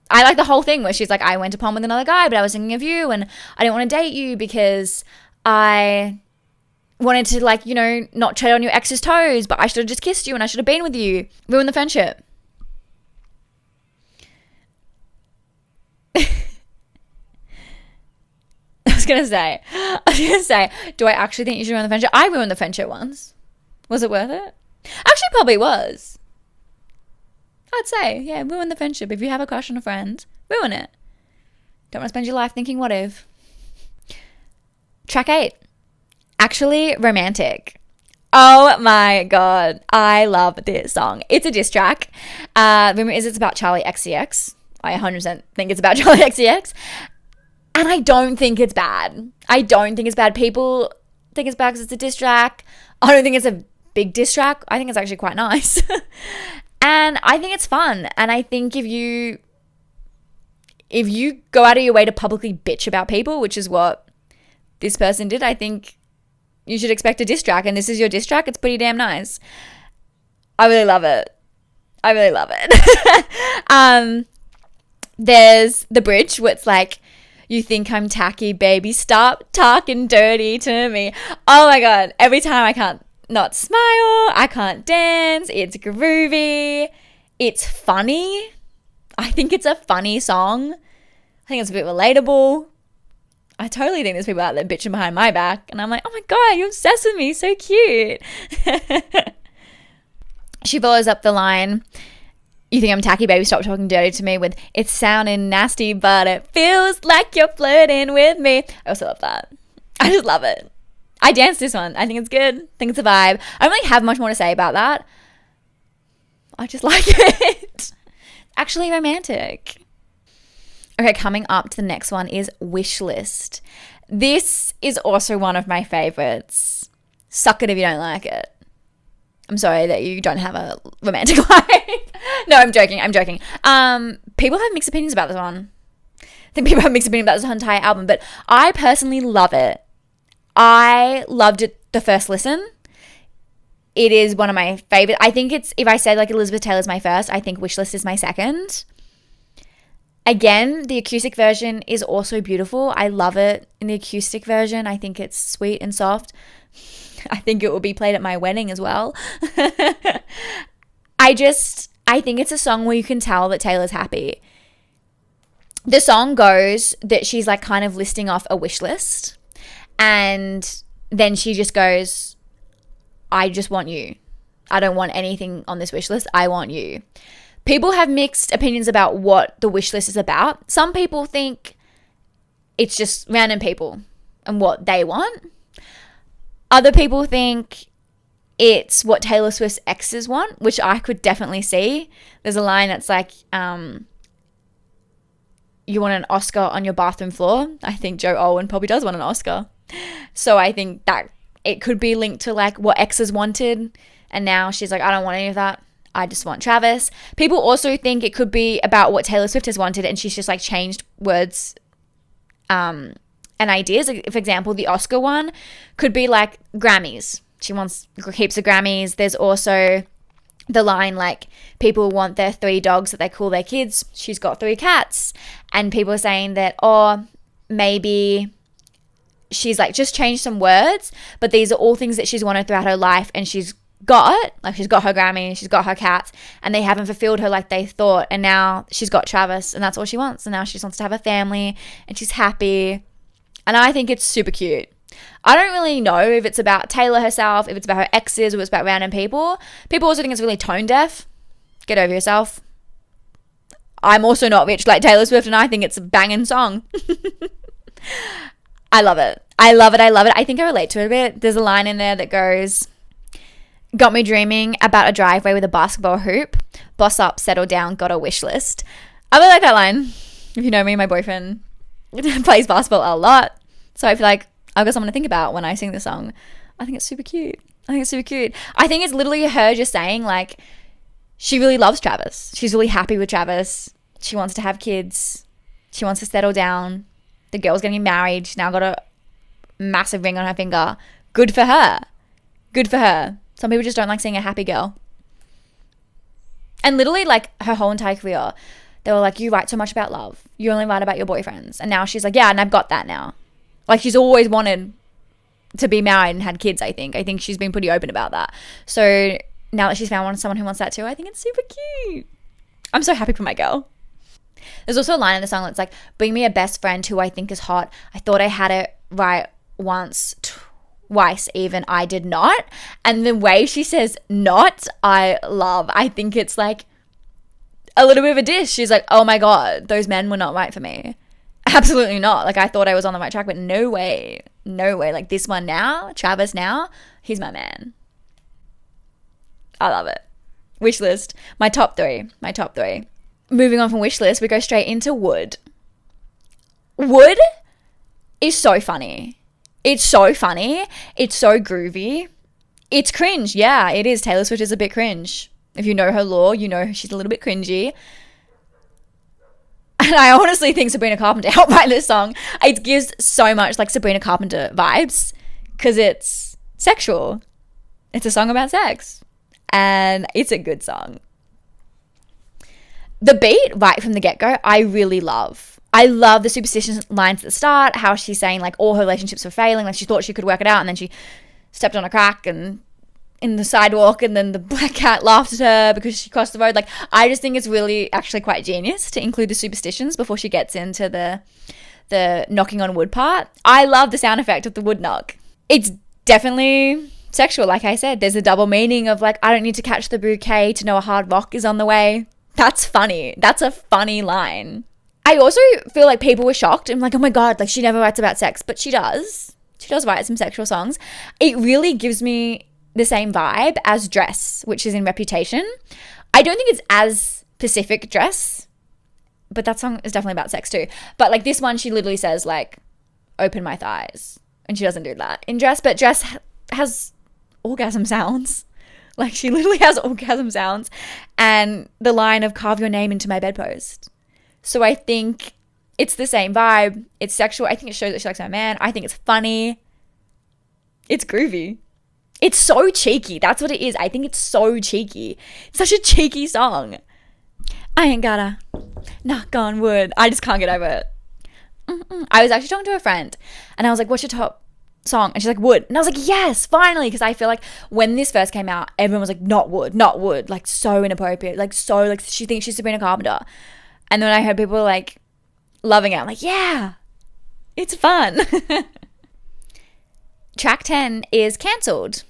I like the whole thing where she's like, I went to prom with another guy, but I was thinking of you, and I didn't want to date you because I wanted to, like, you know, not tread on your ex's toes, but I should have just kissed you and I should have been with you. Ruin the friendship. I was gonna say, do I actually think you should ruin the friendship? I ruined the friendship once. Was it worth it? Actually, probably was. I'd say, yeah, ruin the friendship. If you have a crush on a friend, ruin it. Don't want to spend your life thinking, what if? Track 8. Actually Romantic. Oh my God. I love this song. It's a diss track. Rumor is it's about Charlie XCX. I 100% think it's about Charlie XCX. And I don't think it's bad. People think it's bad because it's a diss track. I don't think it's a big diss track. I think it's actually quite nice. And I think it's fun. And I think if you go out of your way to publicly bitch about people, which is what this person did, I think you should expect a diss track. And this is your diss track. It's pretty damn nice. I really love it. There's the bridge where it's like, you think I'm tacky, baby, stop talking dirty to me. Oh my God. Every time I can't not smile, I can't dance. It's groovy. It's funny. I think it's a funny song. I think it's a bit relatable. I totally think there's people out there bitching behind my back, and I'm like, oh my God, you're obsessed with me. So cute. She follows up the line, you think I'm tacky, baby, stop talking dirty to me, with it's sounding nasty, but it feels like you're flirting with me. I also love that. I just love it. I danced this one. I think it's good. I think it's a vibe. I don't really have much more to say about that. I just like it. Actually romantic. Okay, coming up to the next one is Wishlist. This is also one of my favorites. Suck it if you don't like it. I'm sorry that you don't have a romantic life. No, I'm joking. People have mixed opinions about this one. I think people have mixed opinions about this entire album, but I personally love it. I loved it the first listen. It is one of my favorite. I think it's, if I said like Elizabeth Taylor's my first, I think Wishlist is my second. Again, the acoustic version is also beautiful. I love it in the acoustic version. I think it's sweet and soft. I think it will be played at my wedding as well. I think it's a song where you can tell that Taylor's happy. The song goes that she's like kind of listing off a wish list. And then she just goes, I just want you. I don't want anything on this wish list. I want you. People have mixed opinions about what the wish list is about. Some people think it's just random people and what they want. Other people think it's what Taylor Swift's exes want, which I could definitely see. There's a line that's like, you want an Oscar on your bathroom floor. I think Joe Alwyn probably does want an Oscar. So I think that it could be linked to like what exes wanted. And now she's like, I don't want any of that. I just want Travis. People also think it could be about what Taylor Swift has wanted and she's just like changed words and ideas. Like, for example, the Oscar one could be like Grammys. She wants heaps of Grammys. There's also the line like people want their 3 dogs that they call their kids. She's got 3 cats. And people are saying that, oh, maybe she's like just changed some words, but these are all things that she's wanted throughout her life and she's got her Grammy, she's got her cats, and they haven't fulfilled her like they thought, and now she's got Travis and that's all she wants, and now she just wants to have a family and she's happy. And I think it's super cute. I don't really know if it's about Taylor herself, if it's about her exes, or if it's about random people. People also think it's really tone deaf. Get over yourself. I'm also not rich like Taylor Swift and I think it's a banging song. I love it. I think I relate to it a bit. There's a line in there that goes, got me dreaming about a driveway with a basketball hoop. Boss up, settle down, got a wish list. I really like that line. If you know me, my boyfriend plays basketball a lot. So I feel like I've got someone to think about when I sing this song. I think it's super cute. I think it's literally her just saying like, she really loves Travis. She's really happy with Travis. She wants to have kids. She wants to settle down. The girl's getting married. She's now got a massive ring on her finger. Good for her. Some people just don't like seeing a happy girl. And literally, like, her whole entire career, they were like, you write so much about love. You only write about your boyfriends. And now she's like, yeah, and I've got that now. Like, she's always wanted to be married and had kids, I think. I think she's been pretty open about that. So now that she's found someone who wants that too, I think it's super cute. I'm so happy for my girl. There's also a line in the song that's like, bring me a best friend who I think is hot. I thought I had it right once, twice even, I did not. And the way she says not, I love. I think it's like a little bit of a diss. She's like, oh my God, those men were not right for me. Absolutely not. Like, I thought I was on the right track, but no way. Like, this one now, Travis now, he's my man. I love it. Wishlist, my top three. Moving on from Wishlist, we go straight into Wood. Wood is so funny. It's so groovy. It's cringe. Yeah, it is. Taylor Swift is a bit cringe. If you know her lore, you know she's a little bit cringy. And I honestly think Sabrina Carpenter helped write this song. It gives so much like Sabrina Carpenter vibes because it's sexual. It's a song about sex. And it's a good song. The beat right from the get-go, I really love. I love the superstition lines at the start, how she's saying like all her relationships were failing, like she thought she could work it out and then she stepped on a crack and in the sidewalk and then the black cat laughed at her because she crossed the road. Like, I just think it's really actually quite genius to include the superstitions before she gets into the knocking on wood part. I love the sound effect of the wood knock. It's definitely sexual, like I said. There's a double meaning of like, I don't need to catch the bouquet to know a hard rock is on the way. That's funny. That's a funny line. I also feel like people were shocked and like, oh my God, like she never writes about sex, but she does. She does write some sexual songs. It really gives me the same vibe as Dress, which is in Reputation. I don't think it's as specific Dress, but that song is definitely about sex too. But like this one, she literally says like, open my thighs. And she doesn't do that in Dress, but Dress has orgasm sounds. Like she literally has orgasm sounds. And the line of carve your name into my bedpost. So I think it's the same vibe. It's sexual. I think it shows that she likes my man. I think it's funny. It's groovy. It's so cheeky. That's what it is. I think it's so cheeky. It's such a cheeky song. I ain't gotta knock on wood. I just can't get over it. I was actually talking to a friend and I was like, what's your top song? And she's like, Wood. And I was like, yes, finally. Because I feel like when this first came out, everyone was like, not Wood. Like so inappropriate. Like so like she thinks she's Sabrina Carpenter. And then I heard people like loving it. I'm like, yeah, it's fun. Track 10 is Cancelled.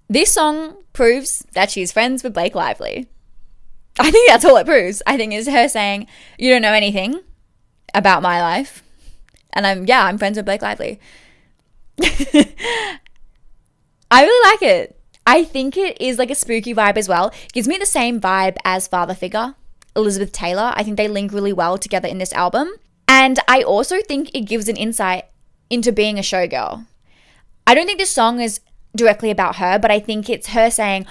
This song proves that she's friends with Blake Lively. I think that's all it proves. I think it's her saying, you don't know anything about my life. And I'm friends with Blake Lively. I really like it. I think it is like a spooky vibe as well. It gives me the same vibe as Father Figure, Elizabeth Taylor. I think they link really well together in this album. And I also think it gives an insight into being a showgirl. I don't think this song is directly about her, but I think it's her saying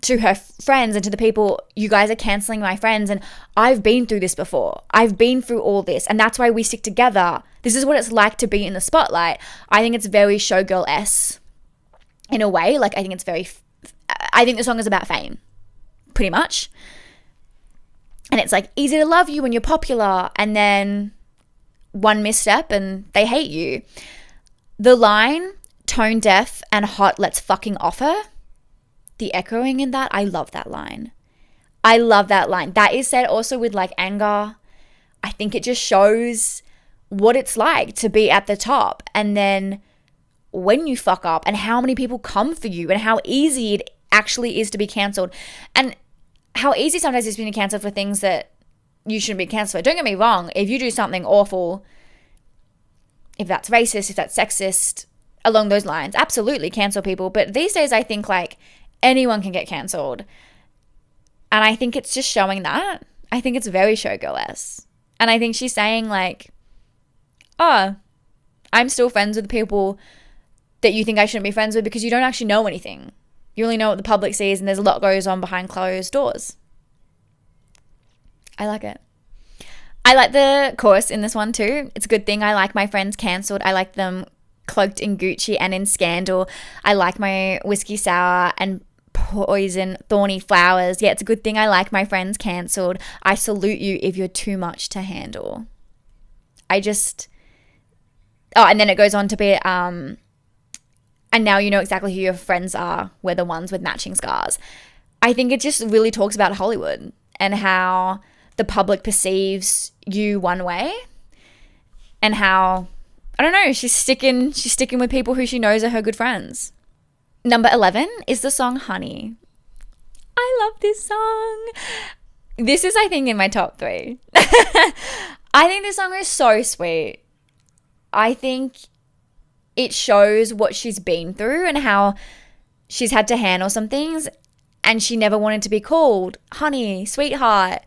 to her friends and to the people, you guys are cancelling my friends and I've been through this before. I've been through all this and that's why we stick together. This is what it's like to be in the spotlight. I think it's very showgirl-esque in a way. Like I think the song is about fame, pretty much. And it's like easy to love you when you're popular and then one misstep and they hate you. The line, tone deaf and hot, let's fucking offer. The echoing in that, I love that line. I love that line. That is said also with like anger. I think it just shows what it's like to be at the top and then when you fuck up and how many people come for you and how easy it actually is to be cancelled and how easy sometimes it's been cancelled for things that you shouldn't be cancelled for. Don't get me wrong. If you do something awful, if that's racist, if that's sexist, along those lines, absolutely cancel people. But these days I think like anyone can get cancelled. And I think it's just showing that. I think it's very showgirl-esque. And I think she's saying like, oh, I'm still friends with the people that you think I shouldn't be friends with because you don't actually know anything. You only know what the public sees and there's a lot goes on behind closed doors. I like it. I like the chorus in this one too. It's a good thing I like my friends cancelled. I like them cloaked in Gucci and in scandal. I like my whiskey sour and poison thorny flowers. Yeah, it's a good thing I like my friends cancelled. I salute you if you're too much to handle. And then it goes on to be and now you know exactly who your friends are. We're the ones with matching scars. I think it just really talks about Hollywood and how the public perceives you one way and how, I don't know, she's sticking with people who she knows are her good friends. Number 11 is the song Honey. I love this song. This is, I think, in my top 3. I think this song is so sweet. I think it shows what she's been through and how she's had to handle some things and she never wanted to be called honey, sweetheart,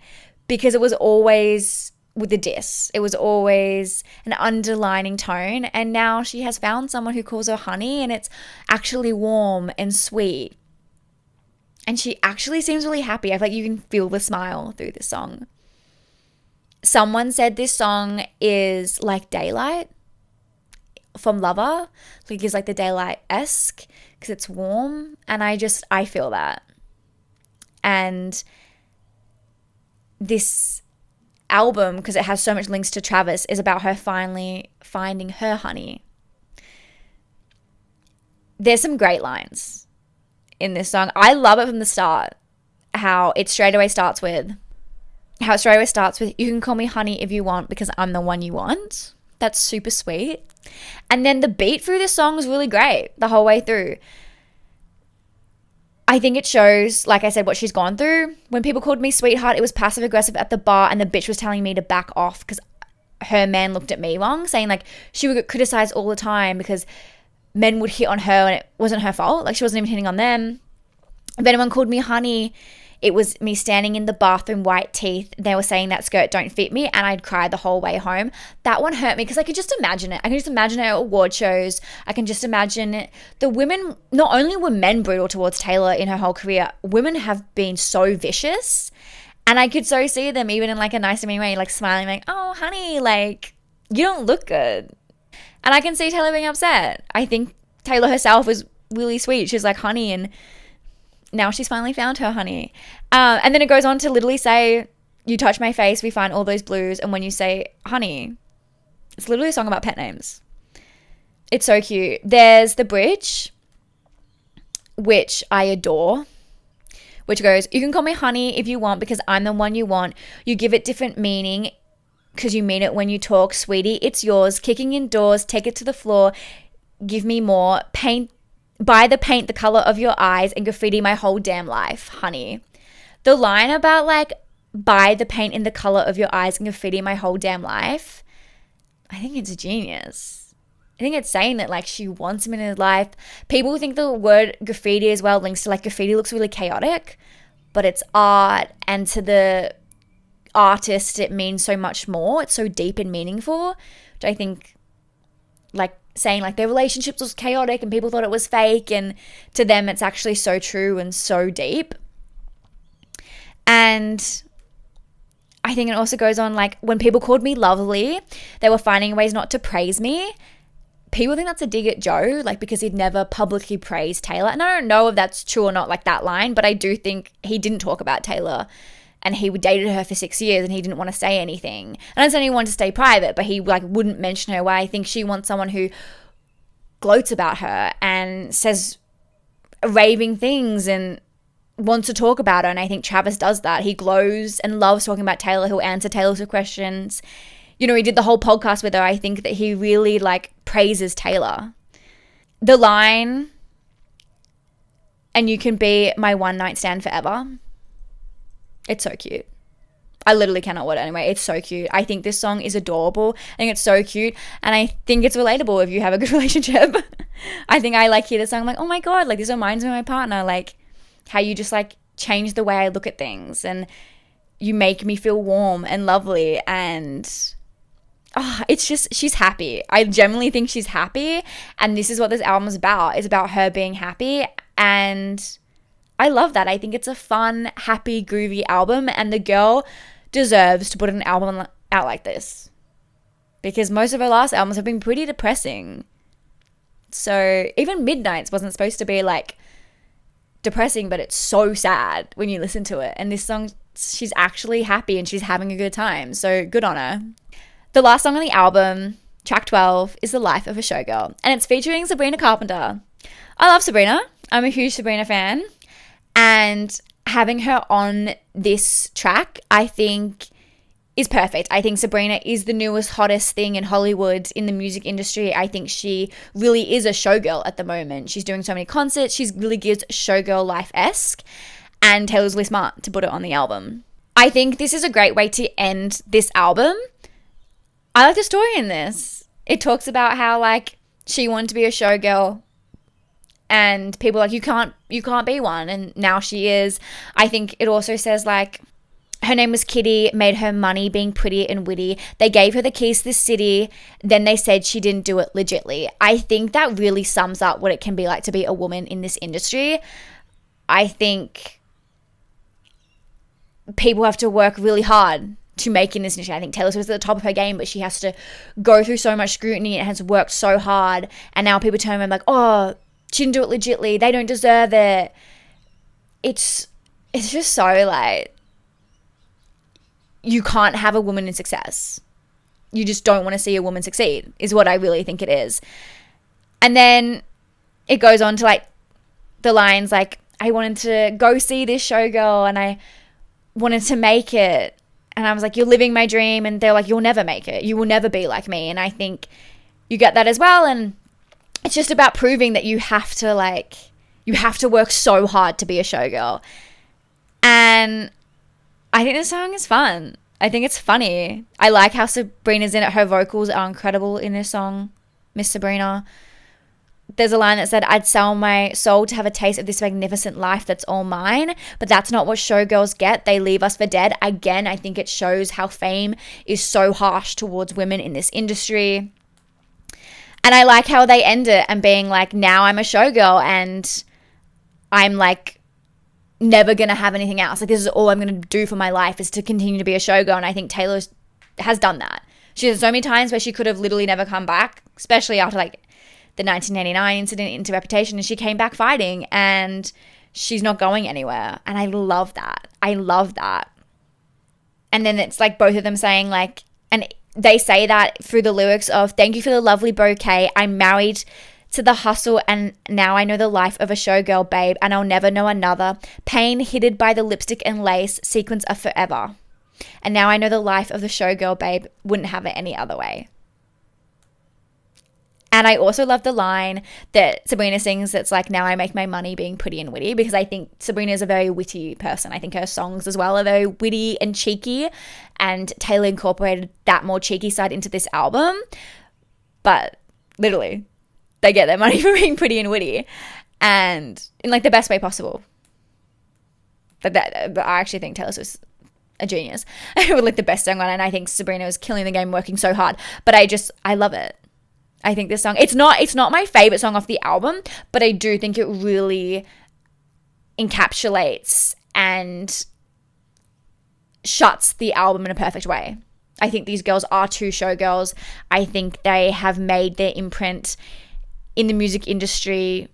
because it was always with a diss. It was always an underlining tone. And now she has found someone who calls her honey and it's actually warm and sweet. And she actually seems really happy. I feel like you can feel the smile through this song. Someone said this song is like Daylight from Lover. Like it's like the Daylight-esque because it's warm. And I feel that. And this album, because it has so much links to Travis, is about her finally finding her honey. There's some great lines in this song. I love it from the start, how it straight away starts with, you can call me honey if you want because I'm the one you want. That's super sweet. And then the beat through this song is really great the whole way through. I think it shows, like I said, what she's gone through. When people called me sweetheart, it was passive aggressive at the bar and the bitch was telling me to back off because her man looked at me wrong, saying like she would get criticized all the time because men would hit on her and it wasn't her fault. Like, she wasn't even hitting on them. If anyone called me honey, it was me standing in the bathroom, white teeth. They were saying that skirt don't fit me, and I'd cry the whole way home. That one hurt me because I could just imagine it. I can just imagine it at award shows. I can just imagine it. The women, not only were men brutal towards Taylor in her whole career, women have been so vicious. And I could so see them even in like a nice demeaning way, like smiling, like, oh, honey, like, you don't look good. And I can see Taylor being upset. I think Taylor herself was really sweet. She's like, honey, and now she's finally found her honey. And then it goes on to literally say, you touch my face, we find all those blues. And when you say honey, it's literally a song about pet names. It's so cute. There's the bridge, which I adore, which goes, you can call me honey if you want because I'm the one you want. You give it different meaning because you mean it when you talk. Sweetie, it's yours. Kicking indoors, take it to the floor. Give me more. Buy the paint the color of your eyes and graffiti my whole damn life, honey. The line about like, buy the paint in the color of your eyes and graffiti my whole damn life, I think it's genius. I think it's saying that like she wants him in his life. People think the word graffiti as well links to like graffiti looks really chaotic, but it's art, and to the artist it means so much more. It's so deep and meaningful, which I think like saying like their relationships was chaotic and people thought it was fake, and to them it's actually so true and so deep. And I think it also goes on like, when people called me lovely, they were finding ways not to praise me. People think that's a dig at Joe, like because he'd never publicly praised Taylor. And I don't know if that's true or not, like that line, but I do think he didn't talk about Taylor, and he dated her for 6 years and he didn't want to say anything. And I said he wanted to stay private, but he like wouldn't mention her. Why I think she wants someone who gloats about her and says raving things and wants to talk about her. And I think Travis does that. He glows and loves talking about Taylor. He'll answer Taylor's questions. You know, he did the whole podcast with her. I think that he really like praises Taylor. The line, and you can be my one night stand forever. It's so cute. I literally cannot word it anyway. It's so cute. I think this song is adorable. I think it's so cute. And I think it's relatable if you have a good relationship. I think I like hear this song. I'm like, oh my God, like this reminds me of my partner. Like how you just like change the way I look at things and you make me feel warm and lovely. And it's just, she's happy. I genuinely think she's happy. And this is what this album is about. It's about her being happy. And I love that. I think it's a fun, happy, groovy album, and the girl deserves to put an album out like this because most of her last albums have been pretty depressing. So even Midnights wasn't supposed to be like depressing, but it's so sad when you listen to it. And this song, she's actually happy and she's having a good time. So good on her. The last song on the album, track 12, is The Life of a Showgirl, and it's featuring Sabrina Carpenter. I love Sabrina. I'm a huge Sabrina fan. And having her on this track, I think, is perfect. I think Sabrina is the newest, hottest thing in Hollywood, in the music industry. I think she really is a showgirl at the moment. She's doing so many concerts. She really gives showgirl life-esque. And Taylor's really smart to put it on the album. I think this is a great way to end this album. I like the story in this. It talks about how, like, she wanted to be a showgirl. And people are like, you can't be one. And now she is. I think it also says like, her name was Kitty, made her money being pretty and witty. They gave her the keys to the city. Then they said she didn't do it legitly. I think that really sums up what it can be like to be a woman in this industry. I think people have to work really hard to make in this industry. I think Taylor Swift's at the top of her game, but she has to go through so much scrutiny and has worked so hard. And now people turn around like, oh, she didn't do it legitly. They don't deserve it. It's just so like, you can't have a woman in success. You just don't want to see a woman succeed, is what I really think it is. And then it goes on to like the lines like, I wanted to go see this showgirl and I wanted to make it. And I was like, you're living my dream. And they're like, you'll never make it. You will never be like me. And I think you get that as well. And it's just about proving that you have to work so hard to be a showgirl. And I think this song is fun. I think it's funny. I like how Sabrina's in it. Her vocals are incredible in this song. Miss Sabrina. there's a line that said, I'd sell my soul to have a taste of this magnificent life that's all mine. But that's not what showgirls get. They leave us for dead. Again, I think it shows how fame is so harsh towards women in this industry. And I like how they end it and being like, now I'm a showgirl and I'm like never going to have anything else. Like, this is all I'm going to do for my life is to continue to be a showgirl. And I think Taylor has done that. She has so many times where she could have literally never come back, especially after like the 1989 incident into Reputation, and she came back fighting and she's not going anywhere. And I love that. I love that. And then it's like both of them saying like, and they say that through the lyrics of, thank you for the lovely bouquet. I'm married to the hustle and now I know the life of a showgirl, babe, and I'll never know another. Pain hidden by the lipstick and lace, sequins are forever. And now I know the life of the showgirl, babe, wouldn't have it any other way. And I also love the line that Sabrina sings that's like, now I make my money being pretty and witty, because I think Sabrina is a very witty person. I think her songs as well are very witty and cheeky, and Taylor incorporated that more cheeky side into this album. But literally, they get their money for being pretty and witty, and in like the best way possible. But I actually think Taylor Swift's a genius with like the best songwriter, and I think Sabrina was killing the game, working so hard. But I love it. I think this song, it's not my favorite song off the album, but I do think it really encapsulates and shuts the album in a perfect way. I think these girls are two showgirls. I think they have made their imprint in the music industry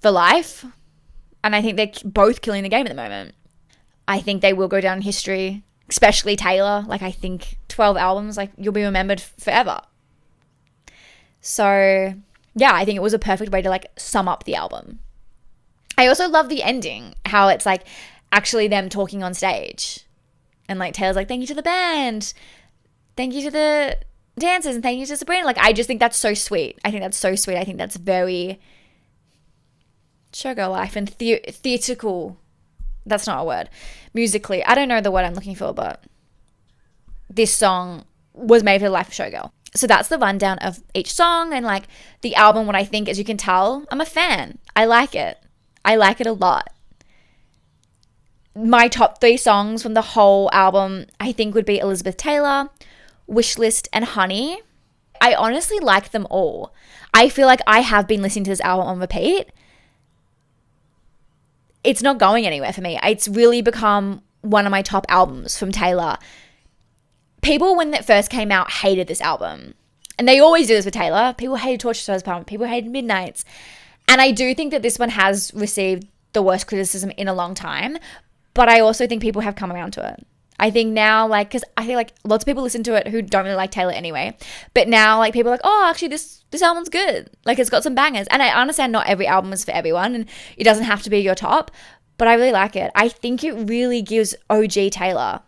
for life. And I think they're both killing the game at the moment. I think they will go down in history, especially Taylor. Like, I think 12 albums, like, you'll be remembered forever. So, yeah, I think it was a perfect way to, like, sum up the album. I also love the ending, how it's, like, actually them talking on stage. And, like, Taylor's like, thank you to the band. Thank you to the dancers. And thank you to Sabrina. Like, I just think that's so sweet. I think that's so sweet. I think that's very showgirl life and theatrical. That's not a word. Musically. I don't know the word I'm looking for, but this song was made for the life of showgirl. So that's the rundown of each song and like the album. What I think, as you can tell, I'm a fan. I like it. I like it a lot. My top 3 songs from the whole album, I think, would be Elizabeth Taylor, Wishlist, and Honey. I honestly like them all. I feel like I have been listening to this album on repeat. It's not going anywhere for me. It's really become one of my top albums from Taylor. People, when it first came out, hated this album. And they always do this with Taylor. People hated Torture Stars Apartment. People hated Midnights. And I do think that this one has received the worst criticism in a long time. But I also think people have come around to it. I think now, like, because I feel like lots of people listen to it who don't really like Taylor anyway. But now, like, people are like, oh, actually, this album's good. Like, it's got some bangers. And I understand not every album is for everyone. And it doesn't have to be your top. But I really like it. I think it really gives OG Taylor.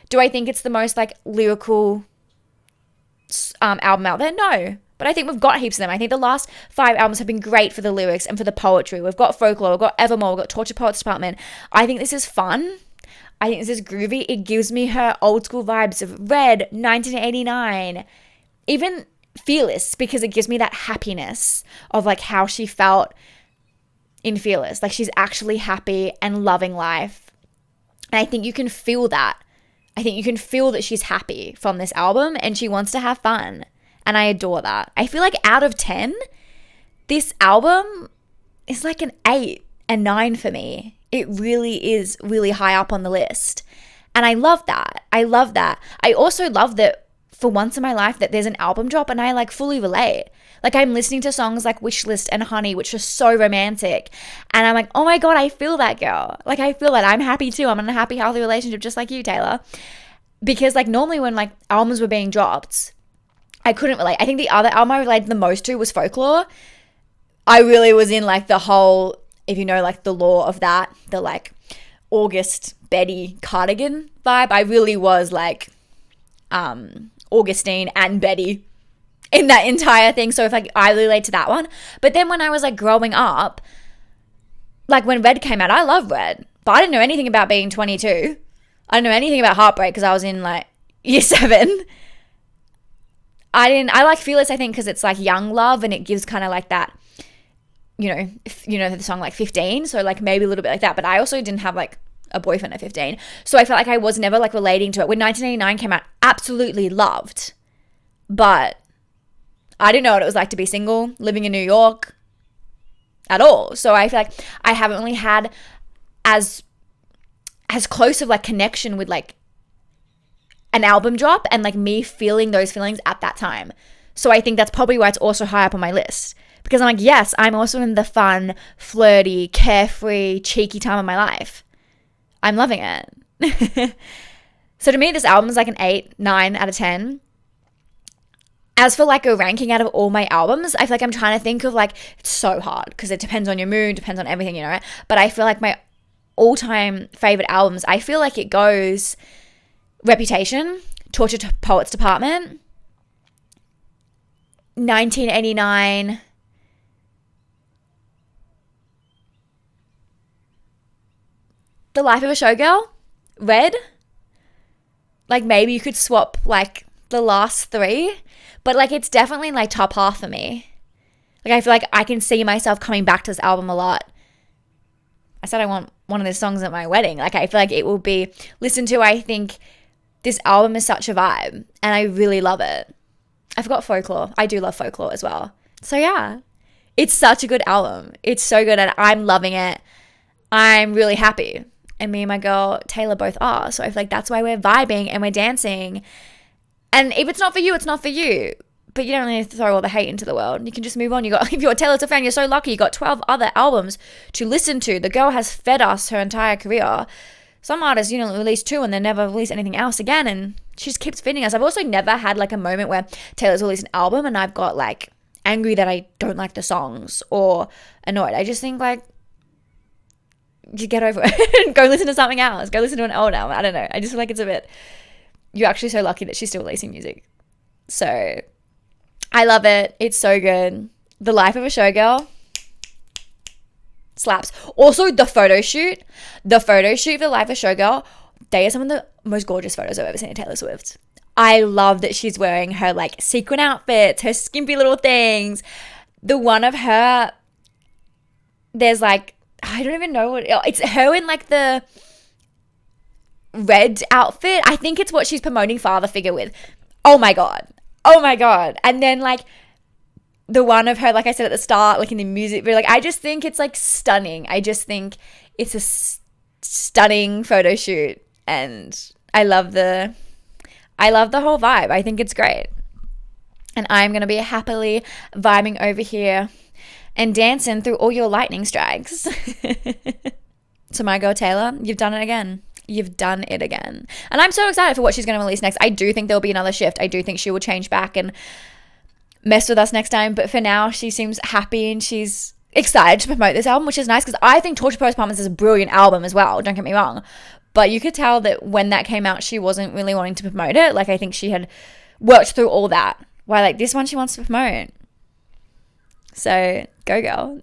Do I think it's the most, like, lyrical album out there? No. But I think we've got heaps of them. I think the last 5 albums have been great for the lyrics and for the poetry. We've got Folklore, we've got Evermore, we've got Torture Poets Department. I think this is fun. I think this is groovy. It gives me her old school vibes of Red, 1989. Even Fearless, because it gives me that happiness of, like, how she felt in Fearless. Like, she's actually happy and loving life. And I think you can feel that. I think you can feel that she's happy from this album and she wants to have fun. And I adore that. I feel like out of 10, this album is like an 8 and 9 for me. It really is really high up on the list. And I love that. I love that. I also love that for once in my life that there's an album drop and I like fully relate. Like, I'm listening to songs like Wishlist and Honey, which are so romantic. And I'm like, oh my God, I feel that, girl. Like, I feel that. I'm happy too. I'm in a happy, healthy relationship just like you, Taylor. Because, like, normally when, like, albums were being dropped, I couldn't relate. I think the other album I related the most to was Folklore. I really was in, like, the whole, if you know, like, the lore of that, the, like, August Betty Cardigan vibe. I really was, like, Augustine and Betty in that entire thing. So if like I relate to that one. But then when I was like growing up, like when Red came out, I love Red, but I didn't know anything about being 22. I didn't know anything about heartbreak because I was in like year 7. I like Fearless, I think, because it's like young love and it gives kind of like that the song like 15. So like maybe a little bit like that. But I also didn't have like a boyfriend at 15. So I felt like I was never like relating to it. When 1989 came out, absolutely loved. But I didn't know what it was like to be single, living in New York at all. So I feel like I haven't really had as close of like connection with like an album drop and like me feeling those feelings at that time. So I think that's probably why it's also high up on my list. Because I'm like, yes, I'm also in the fun, flirty, carefree, cheeky time of my life. I'm loving it. So to me, this album is like an 8, 9 out of 10. As for like a ranking out of all my albums, I feel like I'm trying to think of like, it's so hard because it depends on your mood, depends on everything, right? But I feel like my all-time favorite albums, I feel like it goes Reputation, Torture Poets Department, 1989, The Life of a Showgirl, Red. Like maybe you could swap like the last 3, but like it's definitely like top half for me. Like I feel like I can see myself coming back to this album a lot. I said I want one of the songs at my wedding. Like I feel like it will be listened to. I think this album is such a vibe and I really love it. I forgot Folklore. I do love Folklore as well. So yeah, it's such a good album. It's so good and I'm loving it. I'm really happy. And me and my girl Taylor both are. So I feel like that's why we're vibing and we're dancing. And if it's not for you, it's not for you. But you don't really need to throw all the hate into the world. You can just move on. If you're a Taylor Swift fan, you're so lucky. You got 12 other albums to listen to. The girl has fed us her entire career. Some artists, release 2 and then never release anything else again. And she just keeps feeding us. I've also never had like a moment where Taylor's released an album and I've got like angry that I don't like the songs or annoyed. I just think like, you get over it. Go listen to something else. Go listen to an old album. I don't know. I just feel like it's a bit, you're actually so lucky that she's still releasing music. So I love it. It's so good. The Life of a Showgirl slaps. Also the photo shoot for The Life of a Showgirl, they are some of the most gorgeous photos I've ever seen of Taylor Swift. I love that she's wearing her like sequin outfits, her skimpy little things. The one of her, there's like, I don't even know what it's her in like the red outfit. I think it's what she's promoting Father Figure with. Oh my god. And then like the one of her, like I said at the start, like in the music video, like I just think it's like stunning. I just think it's a stunning photo shoot and I love the whole vibe. I think it's great. And I'm going to be happily vibing over here and dancing through all your lightning strikes. So my girl Taylor, you've done it again. You've done it again. And I'm so excited for what she's going to release next. I do think there'll be another shift. I do think she will change back and mess with us next time. But for now, she seems happy and she's excited to promote this album, which is nice because I think Torture Post Apartments is a brilliant album as well. Don't get me wrong. But you could tell that when that came out, she wasn't really wanting to promote it. Like I think she had worked through all that. While like this one she wants to promote. So go girl.